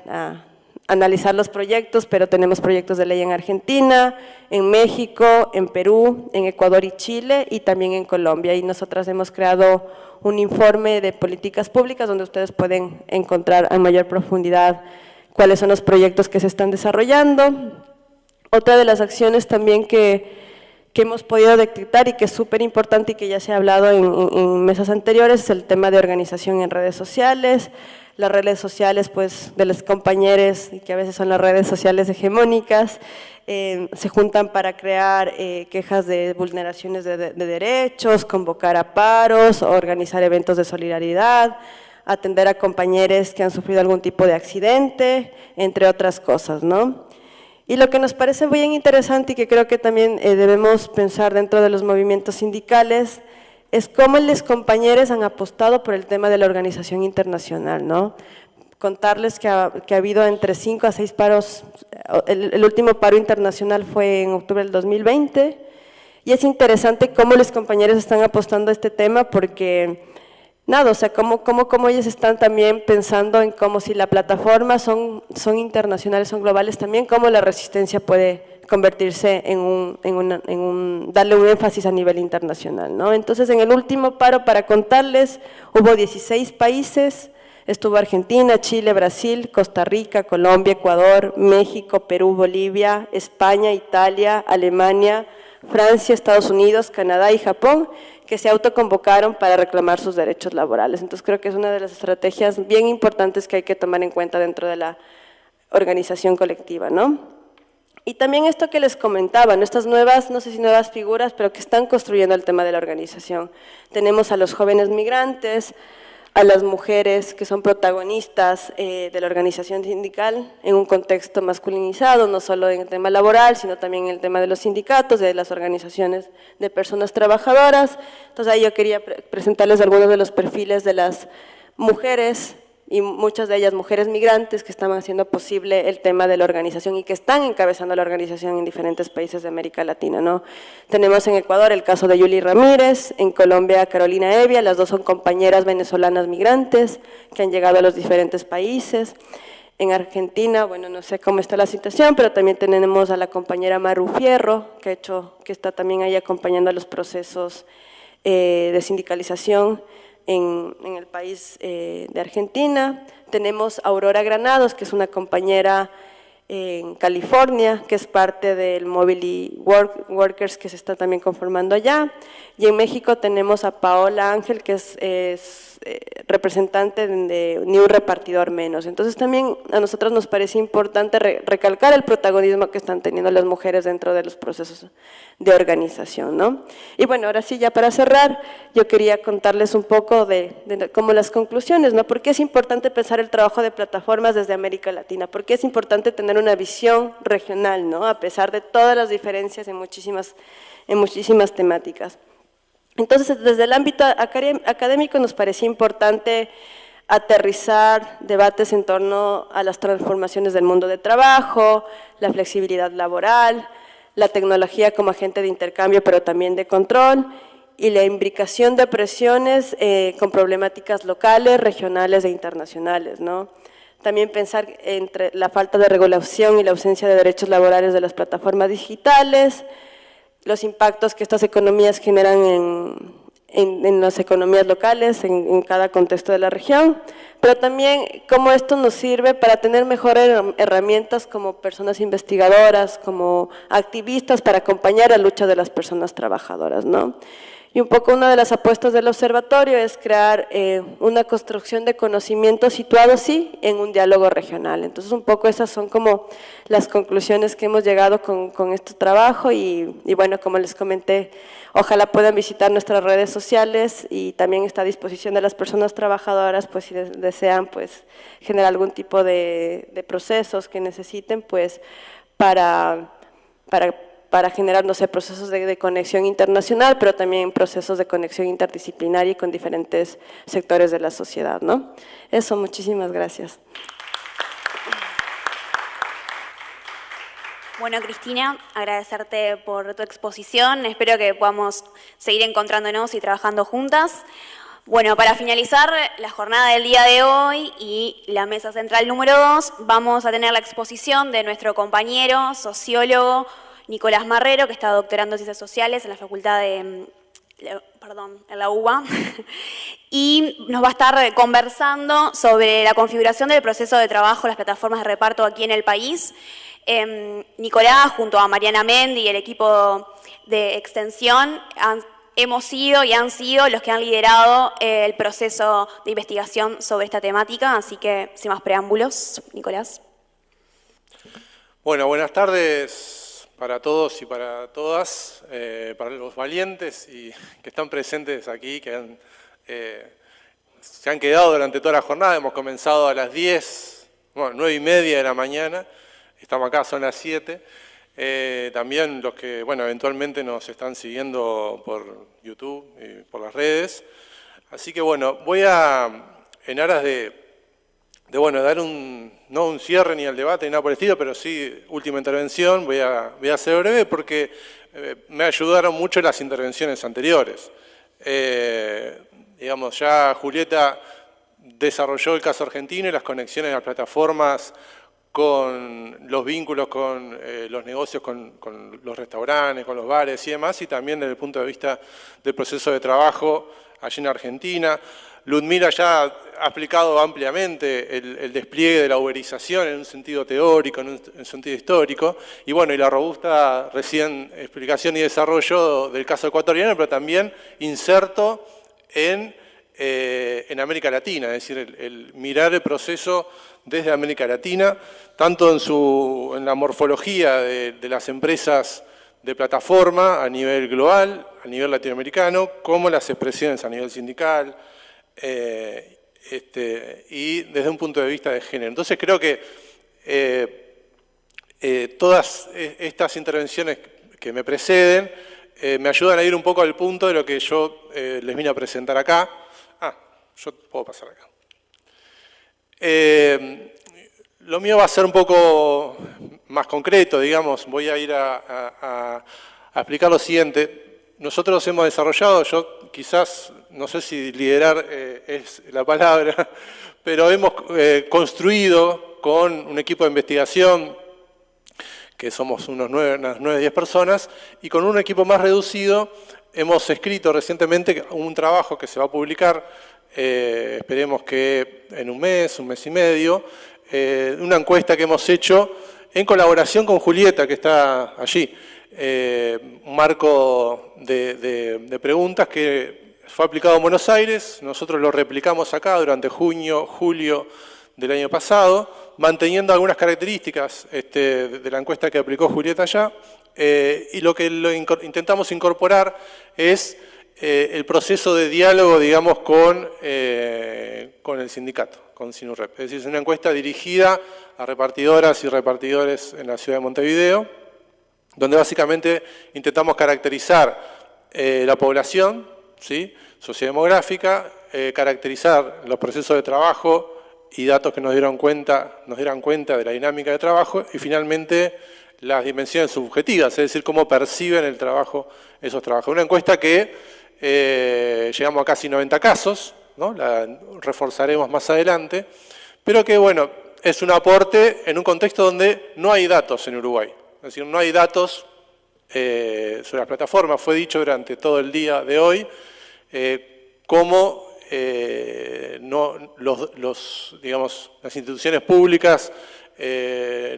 D: analizar los proyectos, pero tenemos proyectos de ley en Argentina, en México, en Perú, en Ecuador y Chile, y también en Colombia. Y nosotras hemos creado un informe de políticas públicas donde ustedes pueden encontrar a mayor profundidad cuáles son los proyectos que se están desarrollando. Otra de las acciones también que hemos podido detectar y que es súper importante y que ya se ha hablado en mesas anteriores es el tema de organización en redes sociales. Las redes sociales, pues, de los compañeros, que a veces son las redes sociales hegemónicas, se juntan para crear quejas de vulneraciones de derechos, convocar a paros, organizar eventos de solidaridad, atender a compañeros que han sufrido algún tipo de accidente, entre otras cosas, ¿no? Y lo que nos parece bien interesante y que creo que también debemos pensar dentro de los movimientos sindicales es cómo los compañeros han apostado por el tema de la organización internacional, ¿no? Contarles que ha habido entre 5 a 6 paros, el último paro internacional fue en octubre del 2020, y es interesante cómo los compañeros están apostando a este tema porque, nada, o sea, cómo ellos están también pensando en cómo si la plataforma son internacionales, son globales también, cómo la resistencia puede convertirse darle un énfasis a nivel internacional, ¿no? Entonces, en el último paro, para contarles, hubo 16 países, estuvo Argentina, Chile, Brasil, Costa Rica, Colombia, Ecuador, México, Perú, Bolivia, España, Italia, Alemania, Francia, Estados Unidos, Canadá y Japón, que se autoconvocaron para reclamar sus derechos laborales. Entonces, creo que es una de las estrategias bien importantes que hay que tomar en cuenta dentro de la organización colectiva, ¿no? Y también esto que les comentaba, ¿no? Estas nuevas, no sé si nuevas figuras, pero que están construyendo el tema de la organización. Tenemos a los jóvenes migrantes, a las mujeres que son protagonistas de la organización sindical en un contexto masculinizado, no solo en el tema laboral, sino también en el tema de los sindicatos, de las organizaciones de personas trabajadoras. Entonces ahí yo quería presentarles algunos de los perfiles de las mujeres, y muchas de ellas mujeres migrantes que estaban haciendo posible el tema de la organización y que están encabezando la organización en diferentes países de América Latina, ¿no? Tenemos en Ecuador el caso de Yuli Ramírez, en Colombia Carolina Evia, las dos son compañeras venezolanas migrantes que han llegado a los diferentes países. En Argentina, bueno, no sé cómo está la situación, pero también tenemos a la compañera Maru Fierro, que está también ahí acompañando a los procesos de sindicalización en el país de Argentina. Tenemos a Aurora Granados, que es una compañera en California, que es parte del Mobility Workers que se está también conformando allá. Y en México tenemos a Paola Ángel, que es representante de Ni un repartidor menos. Entonces también a nosotros nos parece importante recalcar el protagonismo que están teniendo las mujeres dentro de los procesos de organización, ¿no? Y bueno, ahora sí, ya para cerrar, yo quería contarles un poco de como las conclusiones, ¿no? ¿Por qué es importante pensar el trabajo de plataformas desde América Latina? ¿Por qué es importante tener una visión regional, ¿no? A pesar de todas las diferencias en muchísimas temáticas. Entonces, desde el ámbito académico nos parecía importante aterrizar debates en torno a las transformaciones del mundo de trabajo, la flexibilidad laboral, la tecnología como agente de intercambio, pero también de control, y la imbricación de presiones con problemáticas locales, regionales e internacionales, ¿no? También pensar entre la falta de regulación y la ausencia de derechos laborales de las plataformas digitales, los impactos que estas economías generan en las economías locales, en cada contexto de la región, pero también cómo esto nos sirve para tener mejores herramientas como personas investigadoras, como activistas para acompañar la lucha de las personas trabajadoras, ¿no? Y un poco una de las apuestas del observatorio es crear una construcción de conocimiento situado, sí, en un diálogo regional. Entonces, un poco esas son como las conclusiones que hemos llegado con este trabajo y bueno, como les comenté, ojalá puedan visitar nuestras redes sociales y también está a disposición de las personas trabajadoras, pues si desean pues generar algún tipo de procesos que necesiten, pues para generar, no sé, procesos de conexión internacional, pero también procesos de conexión interdisciplinaria y con diferentes sectores de la sociedad, ¿no? Eso, muchísimas gracias.
A: Bueno, Cristina, agradecerte por tu exposición. Espero que podamos seguir encontrándonos y trabajando juntas. Bueno, para finalizar la jornada del día de hoy y la mesa central número 2, vamos a tener la exposición de nuestro compañero, sociólogo, Nicolás Marrero, que está doctorando en Ciencias Sociales en la Facultad de... en la UBA, y nos va a estar conversando sobre la configuración del proceso de trabajo de las plataformas de reparto aquí en el país. Nicolás, junto a Mariana Mendi y el equipo de extensión, hemos sido y han sido los que han liderado el proceso de investigación sobre esta temática, así que sin más preámbulos, Nicolás.
E: Bueno, buenas tardes para todos y para todas, para los valientes y que están presentes aquí, que se han quedado durante toda la jornada. Hemos comenzado a las 10, bueno, 9:30 de la mañana, estamos acá, son las 7. También los que, bueno, eventualmente nos están siguiendo por YouTube y por las redes. Así que, bueno, voy a, en aras de dar no un cierre ni al debate ni nada por el estilo, pero sí última intervención, voy a ser breve porque me ayudaron mucho las intervenciones anteriores. Digamos, ya Julieta desarrolló el caso argentino y las conexiones de las plataformas con los vínculos con los negocios, con los restaurantes, con los bares y demás, y también desde el punto de vista del proceso de trabajo allí en Argentina. Ludmila ya ha explicado ampliamente el despliegue de la uberización en un sentido teórico, en un sentido histórico, y bueno, y la robusta recién explicación y desarrollo del caso ecuatoriano, pero también inserto en América Latina, es decir, el mirar el proceso desde América Latina, tanto en la morfología de las empresas de plataforma a nivel global, a nivel latinoamericano, como las expresiones a nivel sindical, y desde un punto de vista de género. Entonces creo que todas estas intervenciones que me preceden me ayudan a ir un poco al punto de lo que yo les vine a presentar acá. Yo puedo pasar acá. Lo mío va a ser un poco más concreto, digamos. Voy a ir a explicar lo siguiente. Nosotros hemos desarrollado, yo quizás, no sé si liderar es la palabra, pero hemos construido con un equipo de investigación, que somos unas 9, 10 personas, y con un equipo más reducido hemos escrito recientemente un trabajo que se va a publicar, esperemos que en un mes y medio, una encuesta que hemos hecho en colaboración con Julieta, que está allí. Un marco de preguntas que fue aplicado en Buenos Aires, nosotros lo replicamos acá durante junio, julio del año pasado, manteniendo algunas características de la encuesta que aplicó Julieta allá, y lo que intentamos incorporar es el proceso de diálogo, digamos, con el sindicato, con Sinurrep. Es decir, es una encuesta dirigida a repartidoras y repartidores en la ciudad de Montevideo, donde básicamente intentamos caracterizar la población, ¿sí?, sociodemográfica, caracterizar los procesos de trabajo y datos que nos dieran cuenta de la dinámica de trabajo, y finalmente las dimensiones subjetivas, es decir, cómo perciben el trabajo esos trabajadores. Una encuesta que llegamos a casi 90 casos, ¿no? La reforzaremos más adelante, pero que, bueno, es un aporte en un contexto donde no hay datos en Uruguay. Es decir, no hay datos sobre las plataformas. Fue dicho durante todo el día de hoy cómo las instituciones públicas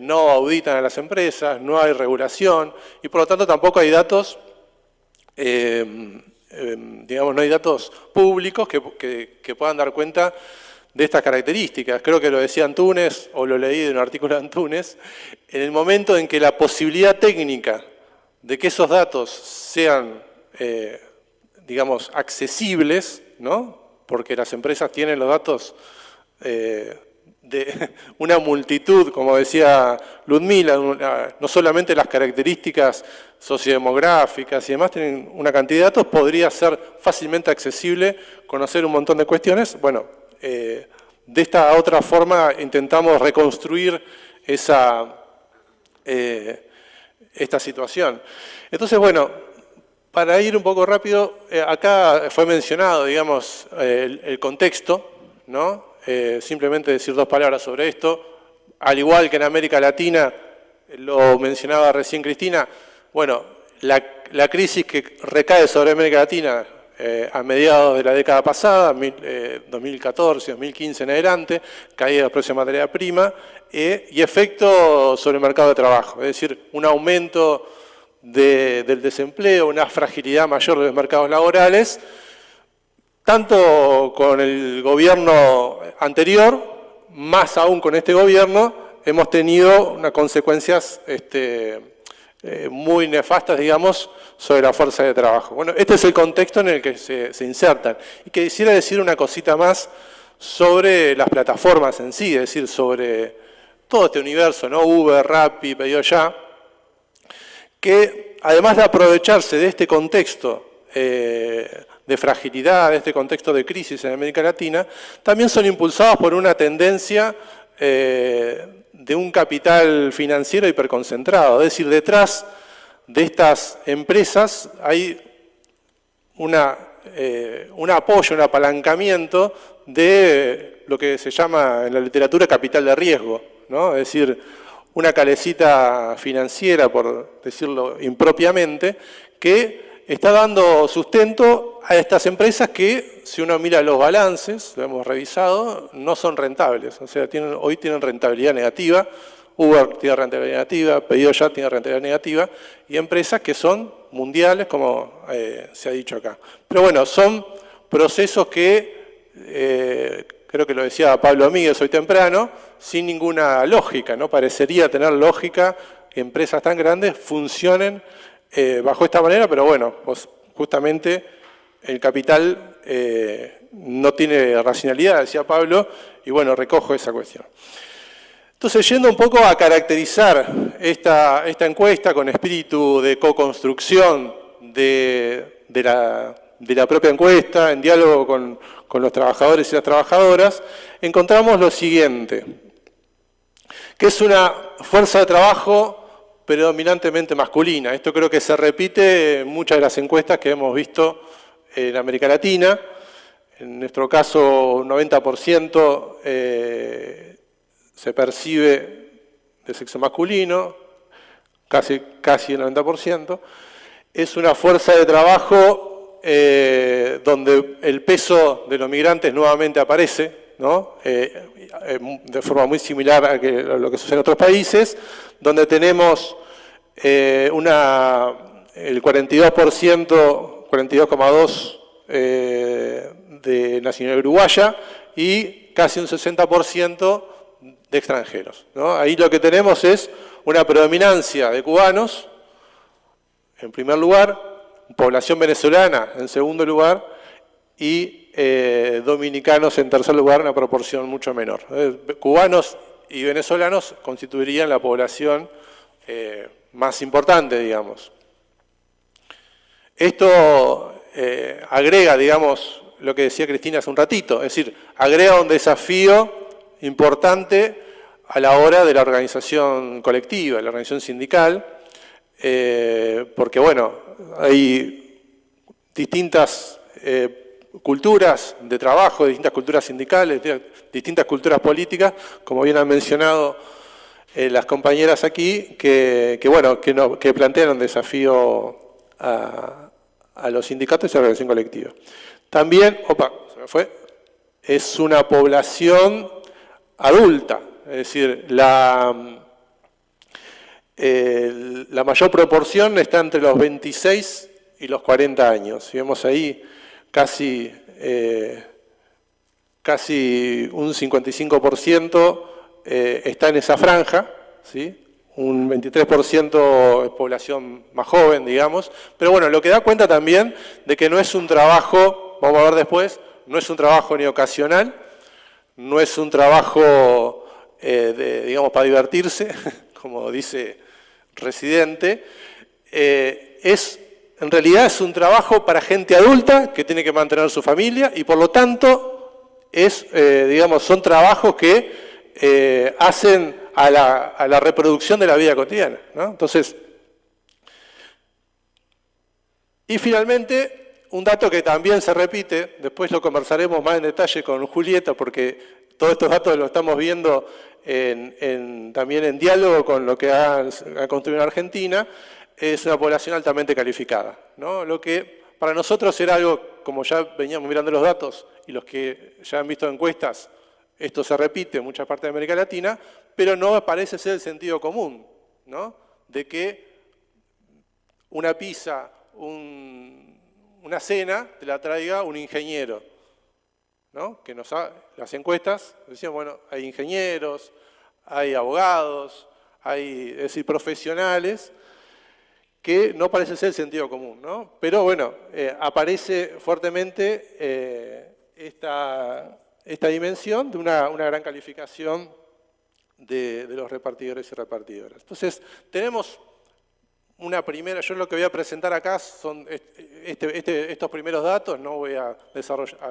E: no auditan a las empresas, no hay regulación, y por lo tanto tampoco hay datos, no hay datos públicos que puedan dar cuenta de estas características. Creo que lo decía Antunes, o lo leí de un artículo de Antunes, en el momento en que la posibilidad técnica de que esos datos sean, accesibles, ¿no?, porque las empresas tienen los datos de una multitud, como decía Ludmila, no solamente las características sociodemográficas y demás, tienen una cantidad de datos, podría ser fácilmente accesible, conocer un montón de cuestiones. Bueno, de esta otra forma intentamos reconstruir esta situación. Entonces, bueno, Para ir un poco rápido, acá fue mencionado, digamos, el contexto, ¿no? Simplemente decir dos palabras sobre esto. Al igual que en América Latina, lo mencionaba recién Cristina, bueno, la crisis que recae sobre América Latina a mediados de la década pasada, 2014, 2015 en adelante, caída de precios de materia prima y efecto sobre el mercado de trabajo, es decir, un aumento del desempleo, una fragilidad mayor de los mercados laborales, tanto con el gobierno anterior, más aún con este gobierno, hemos tenido unas consecuencias muy nefastas, digamos, sobre la fuerza de trabajo. Bueno, este es el contexto en el que se insertan. Y quisiera decir una cosita más sobre las plataformas en sí, es decir, sobre todo este universo, ¿no? Uber, Rappi, Pedido Ya, que además de aprovecharse de este contexto de fragilidad, de este contexto de crisis en América Latina, también son impulsados por una tendencia de un capital financiero hiperconcentrado. Es decir, detrás de estas empresas hay un apoyo, un apalancamiento de lo que se llama en la literatura capital de riesgo, ¿no? Es decir, una calecita financiera, por decirlo impropiamente, que está dando sustento a estas empresas que, si uno mira los balances, lo hemos revisado, no son rentables. O sea, hoy tienen rentabilidad negativa, Uber tiene rentabilidad negativa, Pedido Ya tiene rentabilidad negativa, y empresas que son mundiales, como se ha dicho acá. Pero bueno, son procesos que, creo que lo decía Pablo Míguez hoy temprano, sin ninguna lógica, no parecería tener lógica que empresas tan grandes funcionen bajo esta manera, pero bueno, pues justamente el capital no tiene racionalidad, decía Pablo, y bueno, recojo esa cuestión. Entonces, yendo un poco a caracterizar esta encuesta con espíritu de co-construcción de la propia encuesta, en diálogo con los trabajadores y las trabajadoras, encontramos lo siguiente, que es una fuerza de trabajo predominantemente masculina. Esto creo que se repite en muchas de las encuestas que hemos visto en América Latina. En nuestro caso, 90% se percibe de sexo masculino, casi el 90%. Es una fuerza de trabajo donde el peso de los migrantes nuevamente aparece, ¿no? De forma muy similar a lo que sucede en otros países, donde tenemos el 42%, 42,2% de nacionalidad uruguaya y casi un 60% de extranjeros, ¿no? Ahí lo que tenemos es una predominancia de cubanos, en primer lugar, población venezolana en segundo lugar y dominicanos en tercer lugar, una proporción mucho menor. Cubanos y venezolanos constituirían la población más importante, digamos. Esto agrega, digamos, lo que decía Cristina hace un ratito, es decir, agrega un desafío importante a la hora de la organización colectiva, la organización sindical, porque, bueno, hay distintas culturas de trabajo, distintas culturas sindicales, distintas culturas políticas, como bien han mencionado las compañeras aquí, que plantean un desafío a los sindicatos y a la organización colectiva. También, es una población adulta, es decir, la mayor proporción está entre los 26 y los 40 años. Si vemos ahí, casi un 55% está en esa franja, ¿sí? Un 23% es población más joven, digamos. Pero bueno, lo que da cuenta también de que no es un trabajo, vamos a ver después, no es un trabajo ni ocasional, no es un trabajo, digamos, para divertirse, como dice Residente, en realidad es un trabajo para gente adulta que tiene que mantener su familia y por lo tanto digamos, son trabajos que hacen a la reproducción de la vida cotidiana, ¿no? Entonces, Y finalmente, un dato que también se repite, después lo conversaremos más en detalle con Julieta, porque todos estos datos los estamos viendo también en diálogo con lo que ha construido en Argentina, es una población altamente calificada, ¿no? Lo que para nosotros era algo, como ya veníamos mirando los datos, y los que ya han visto encuestas, esto se repite en muchas partes de América Latina, pero no parece ser el sentido común, ¿no? De que una pizza, una cena, te la traiga un ingeniero, ¿no? Que las encuestas decían, bueno, hay ingenieros, hay abogados, hay, es decir, profesionales, que no parece ser el sentido común, ¿no? Pero bueno, aparece fuertemente esta dimensión de una gran calificación de los repartidores y repartidoras. Entonces, tenemos una primera, yo lo que voy a presentar acá son estos primeros datos, no voy a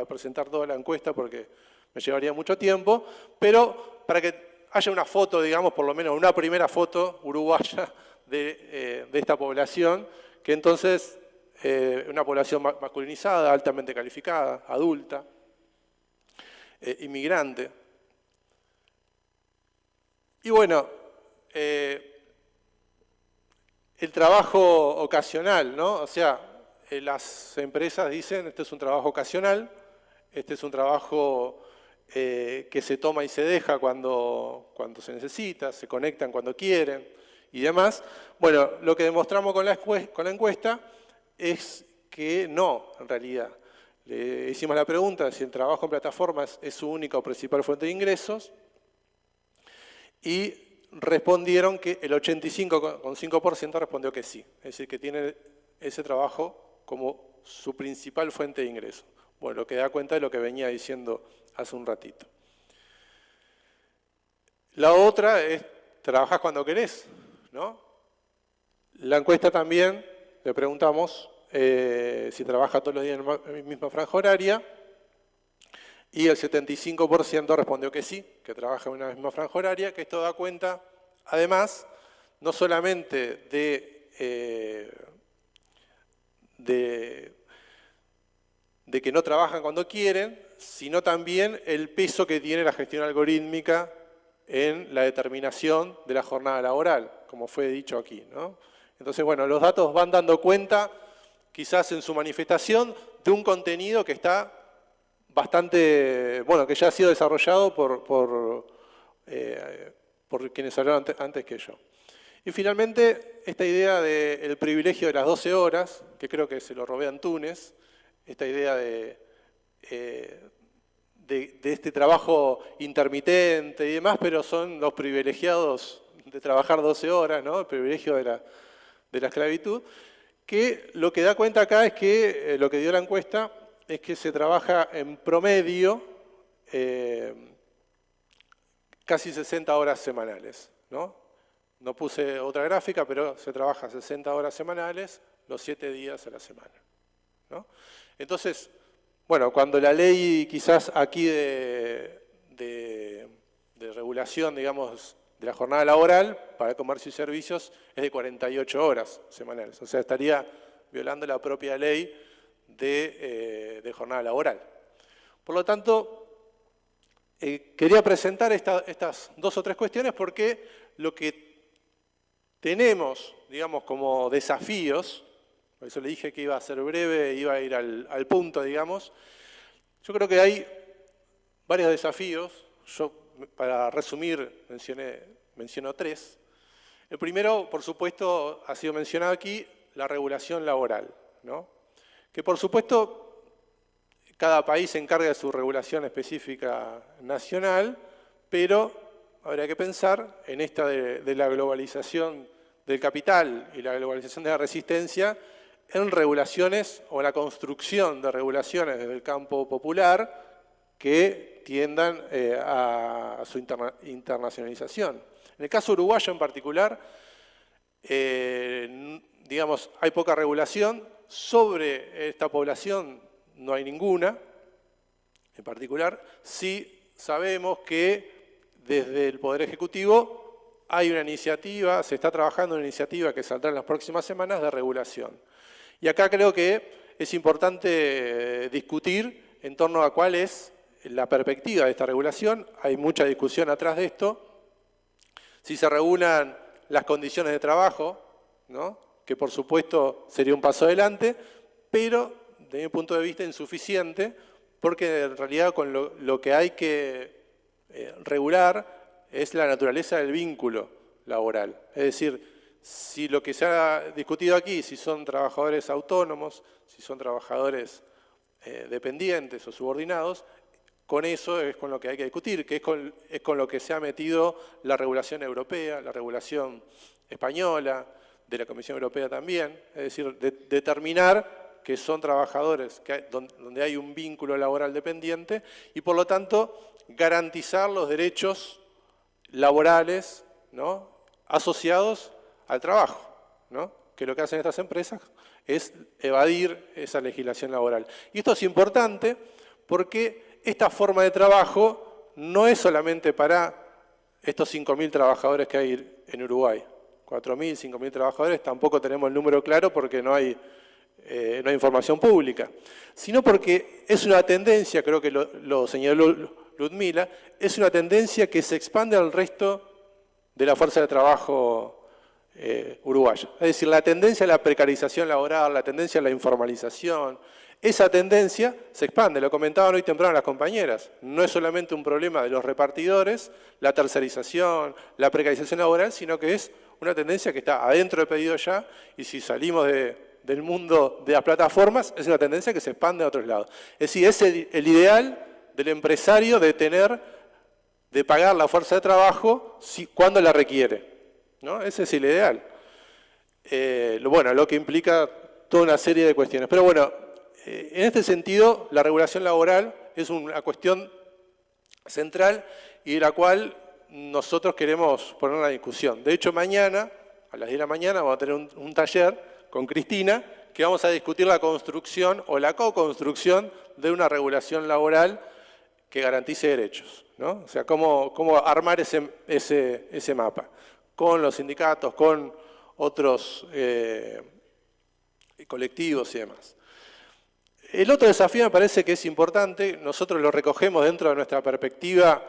E: presentar toda la encuesta porque me llevaría mucho tiempo, pero para que haya una foto, digamos, por lo menos una primera foto uruguaya de esta población, que entonces una población masculinizada, altamente calificada, adulta, inmigrante. Y bueno, el trabajo ocasional, ¿no? O sea, las empresas dicen, este es un trabajo ocasional, este es un trabajo que se toma y se deja cuando se necesita, se conectan cuando quieren y demás. Bueno, lo que demostramos con la encuesta es que no, en realidad. Le hicimos la pregunta de si el trabajo en plataformas es su única o principal fuente de ingresos y respondieron que el 85,5% respondió que sí, es decir, que tiene ese trabajo como su principal fuente de ingreso. Bueno, lo que da cuenta de lo que venía diciendo hace un ratito. La otra es, trabajás cuando querés, ¿no? La encuesta también, le preguntamos si trabaja todos los días en la misma franja horaria, y el 75% respondió que sí, que trabaja en una misma franja horaria, que esto da cuenta, además, no solamente de que no trabajan cuando quieren, sino también el peso que tiene la gestión algorítmica en la determinación de la jornada laboral, como fue dicho aquí, ¿no? Entonces, bueno, los datos van dando cuenta, quizás en su manifestación, de un contenido que está bastante, bueno, que ya ha sido desarrollado por quienes hablaron antes que yo. Y finalmente, esta idea del privilegio de las 12 horas, que creo que se lo robé a Antunes, esta idea de este trabajo intermitente y demás, pero son los privilegiados de trabajar 12 horas, ¿no? El privilegio de la esclavitud, que lo que da cuenta acá es que, lo que dio la encuesta, es que se trabaja en promedio casi 60 horas semanales, ¿no? No puse otra gráfica, pero se trabaja 60 horas semanales los 7 días a la semana, ¿no? Entonces, bueno, cuando la ley quizás aquí de regulación, digamos, de la jornada laboral para comercio y servicios es de 48 horas semanales. O sea, estaría violando la propia ley de jornada laboral. Por lo tanto, quería presentar estas 2 o 3 cuestiones porque lo que tenemos, digamos, como desafíos, por eso le dije que iba a ser breve, iba a ir al punto, digamos. Yo creo que hay varios desafíos. Yo, para resumir, menciono 3. El primero, por supuesto, ha sido mencionado aquí, la regulación laboral, ¿no? Que, por supuesto, cada país se encarga de su regulación específica nacional, pero habría que pensar en esta de la globalización del capital y la globalización de la resistencia, en regulaciones o la construcción de regulaciones desde el campo popular que tiendan a su internacionalización. En el caso uruguayo en particular, digamos, hay poca regulación. Sobre esta población no hay ninguna, en particular. Sí sabemos que desde el Poder Ejecutivo hay una iniciativa, se está trabajando en una iniciativa que saldrá en las próximas semanas de regulación. Y acá creo que es importante discutir en torno a cuál es la perspectiva de esta regulación. Hay mucha discusión atrás de esto. Si se regulan las condiciones de trabajo, ¿no?, que por supuesto sería un paso adelante, pero desde mi punto de vista insuficiente, porque en realidad con lo que hay que regular es la naturaleza del vínculo laboral. Es decir, si lo que se ha discutido aquí, si son trabajadores autónomos, si son trabajadores dependientes o subordinados, con eso es con lo que hay que discutir, que es con lo que se ha metido la regulación europea, la regulación española, de la Comisión Europea también, es decir, determinar que son trabajadores donde hay un vínculo laboral dependiente y por lo tanto garantizar los derechos laborales, ¿no?, asociados al trabajo, ¿no?, que lo que hacen estas empresas es evadir esa legislación laboral. Y esto es importante porque esta forma de trabajo no es solamente para estos 5.000 trabajadores que hay en Uruguay. 4.000, 5.000 trabajadores, tampoco tenemos el número claro porque no hay información pública, sino porque es una tendencia, creo que lo señaló Ludmila, es una tendencia que se expande al resto de la fuerza de trabajo uruguaya. Es decir, la tendencia a la precarización laboral, la tendencia a la informalización, esa tendencia se expande, lo comentaban hoy temprano las compañeras. No es solamente un problema de los repartidores, la tercerización, la precarización laboral, sino que es una tendencia que está adentro del pedido ya, y si salimos del mundo de las plataformas, es una tendencia que se expande a otros lados. Es decir, es el ideal del empresario de pagar la fuerza de trabajo cuando la requiere, ¿no? Ese es el ideal. Bueno, lo que implica toda una serie de cuestiones. Pero bueno, en este sentido, la regulación laboral es una cuestión central y de la cual nosotros queremos poner una discusión. De hecho, mañana, a las 10 de la mañana, vamos a tener un taller con Cristina que vamos a discutir la construcción o la co-construcción de una regulación laboral que garantice derechos, ¿no? O sea, cómo armar ese mapa con los sindicatos, con otros colectivos y demás. El otro desafío me parece que es importante, nosotros lo recogemos dentro de nuestra perspectiva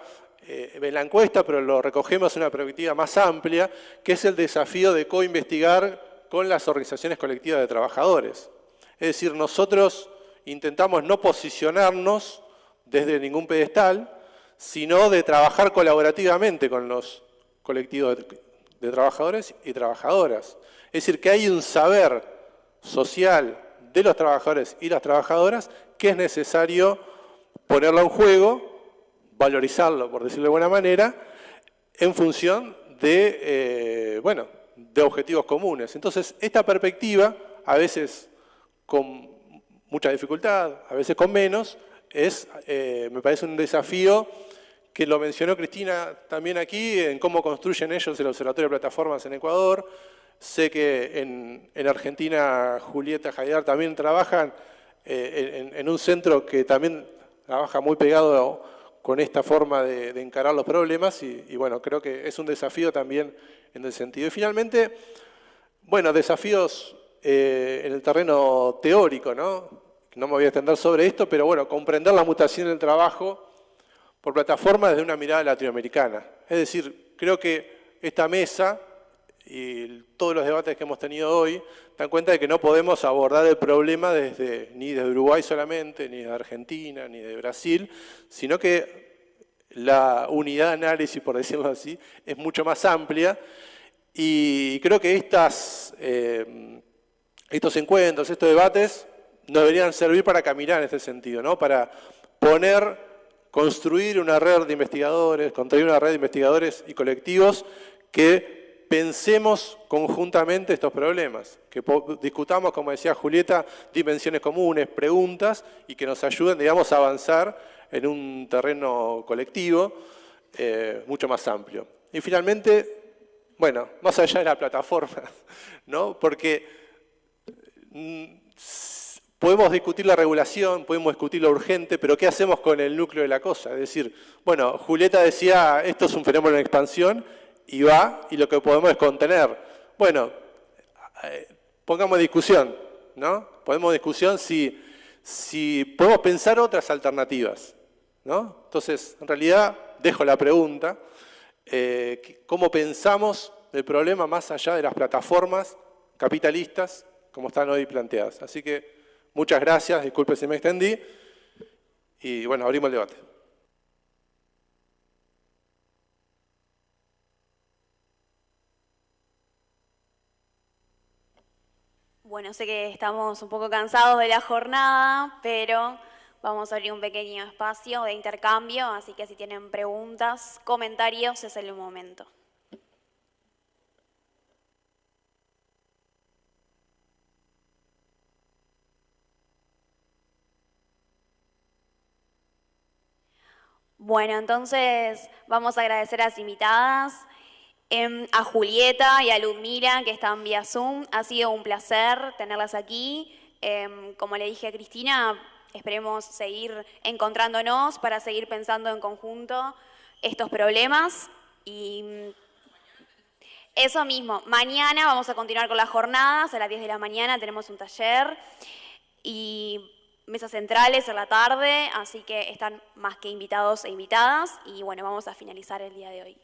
E: en la encuesta, pero lo recogemos en una perspectiva más amplia, que es el desafío de co-investigar con las organizaciones colectivas de trabajadores. Es decir, nosotros intentamos no posicionarnos desde ningún pedestal, sino de trabajar colaborativamente con los colectivos de trabajadores y trabajadoras. Es decir, que hay un saber social de los trabajadores y las trabajadoras que es necesario ponerlo en juego, valorizarlo, por decirlo de buena manera, en función de objetivos comunes. Entonces, esta perspectiva, a veces con mucha dificultad, a veces con menos, me parece un desafío que lo mencionó Cristina también aquí, en cómo construyen ellos el Observatorio de Plataformas en Ecuador. Sé que en Argentina Julieta Haidar también trabajan en un centro que también trabaja muy pegado con esta forma de encarar los problemas y bueno, creo que es un desafío también en el sentido. Y finalmente, bueno, desafíos en el terreno teórico, ¿no? No me voy a extender sobre esto, pero bueno, comprender la mutación del trabajo por plataforma desde una mirada latinoamericana. Es decir, creo que esta mesa y todos los debates que hemos tenido hoy dan cuenta de que no podemos abordar el problema ni desde Uruguay solamente, ni de Argentina, ni de Brasil, sino que la unidad de análisis, por decirlo así, es mucho más amplia y creo que estos encuentros, estos debates, nos deberían servir para caminar en este sentido, ¿no? Para construir una red de investigadores, y colectivos que pensemos conjuntamente estos problemas, que discutamos, como decía Julieta, dimensiones comunes, preguntas, y que nos ayuden, digamos, a avanzar en un terreno colectivo mucho más amplio. Y finalmente, bueno, más allá de la plataforma, ¿no? Porque podemos discutir la regulación, podemos discutir lo urgente, pero ¿qué hacemos con el núcleo de la cosa? Es decir, bueno, Julieta decía, esto es un fenómeno en expansión, y va, y lo que podemos es contener. Bueno, pongamos en discusión, ¿no? Ponemos en discusión si podemos pensar otras alternativas, ¿no? Entonces, en realidad, dejo la pregunta, ¿cómo pensamos el problema más allá de las plataformas capitalistas como están hoy planteadas? Así que, muchas gracias, disculpe si me extendí, y bueno, abrimos el debate.
A: Bueno, sé que estamos un poco cansados de la jornada, pero vamos a abrir un pequeño espacio de intercambio, así que si tienen preguntas, comentarios, es el momento. Bueno, entonces vamos a agradecer a las invitadas, a Julieta y a Ludmila, que están vía Zoom. Ha sido un placer tenerlas aquí. Como le dije a Cristina, esperemos seguir encontrándonos para seguir pensando en conjunto estos problemas. Y eso mismo, mañana vamos a continuar con las jornadas, a las 10 de la mañana tenemos un taller y mesas centrales en la tarde, así que están más que invitados e invitadas. Y bueno, vamos a finalizar el día de hoy.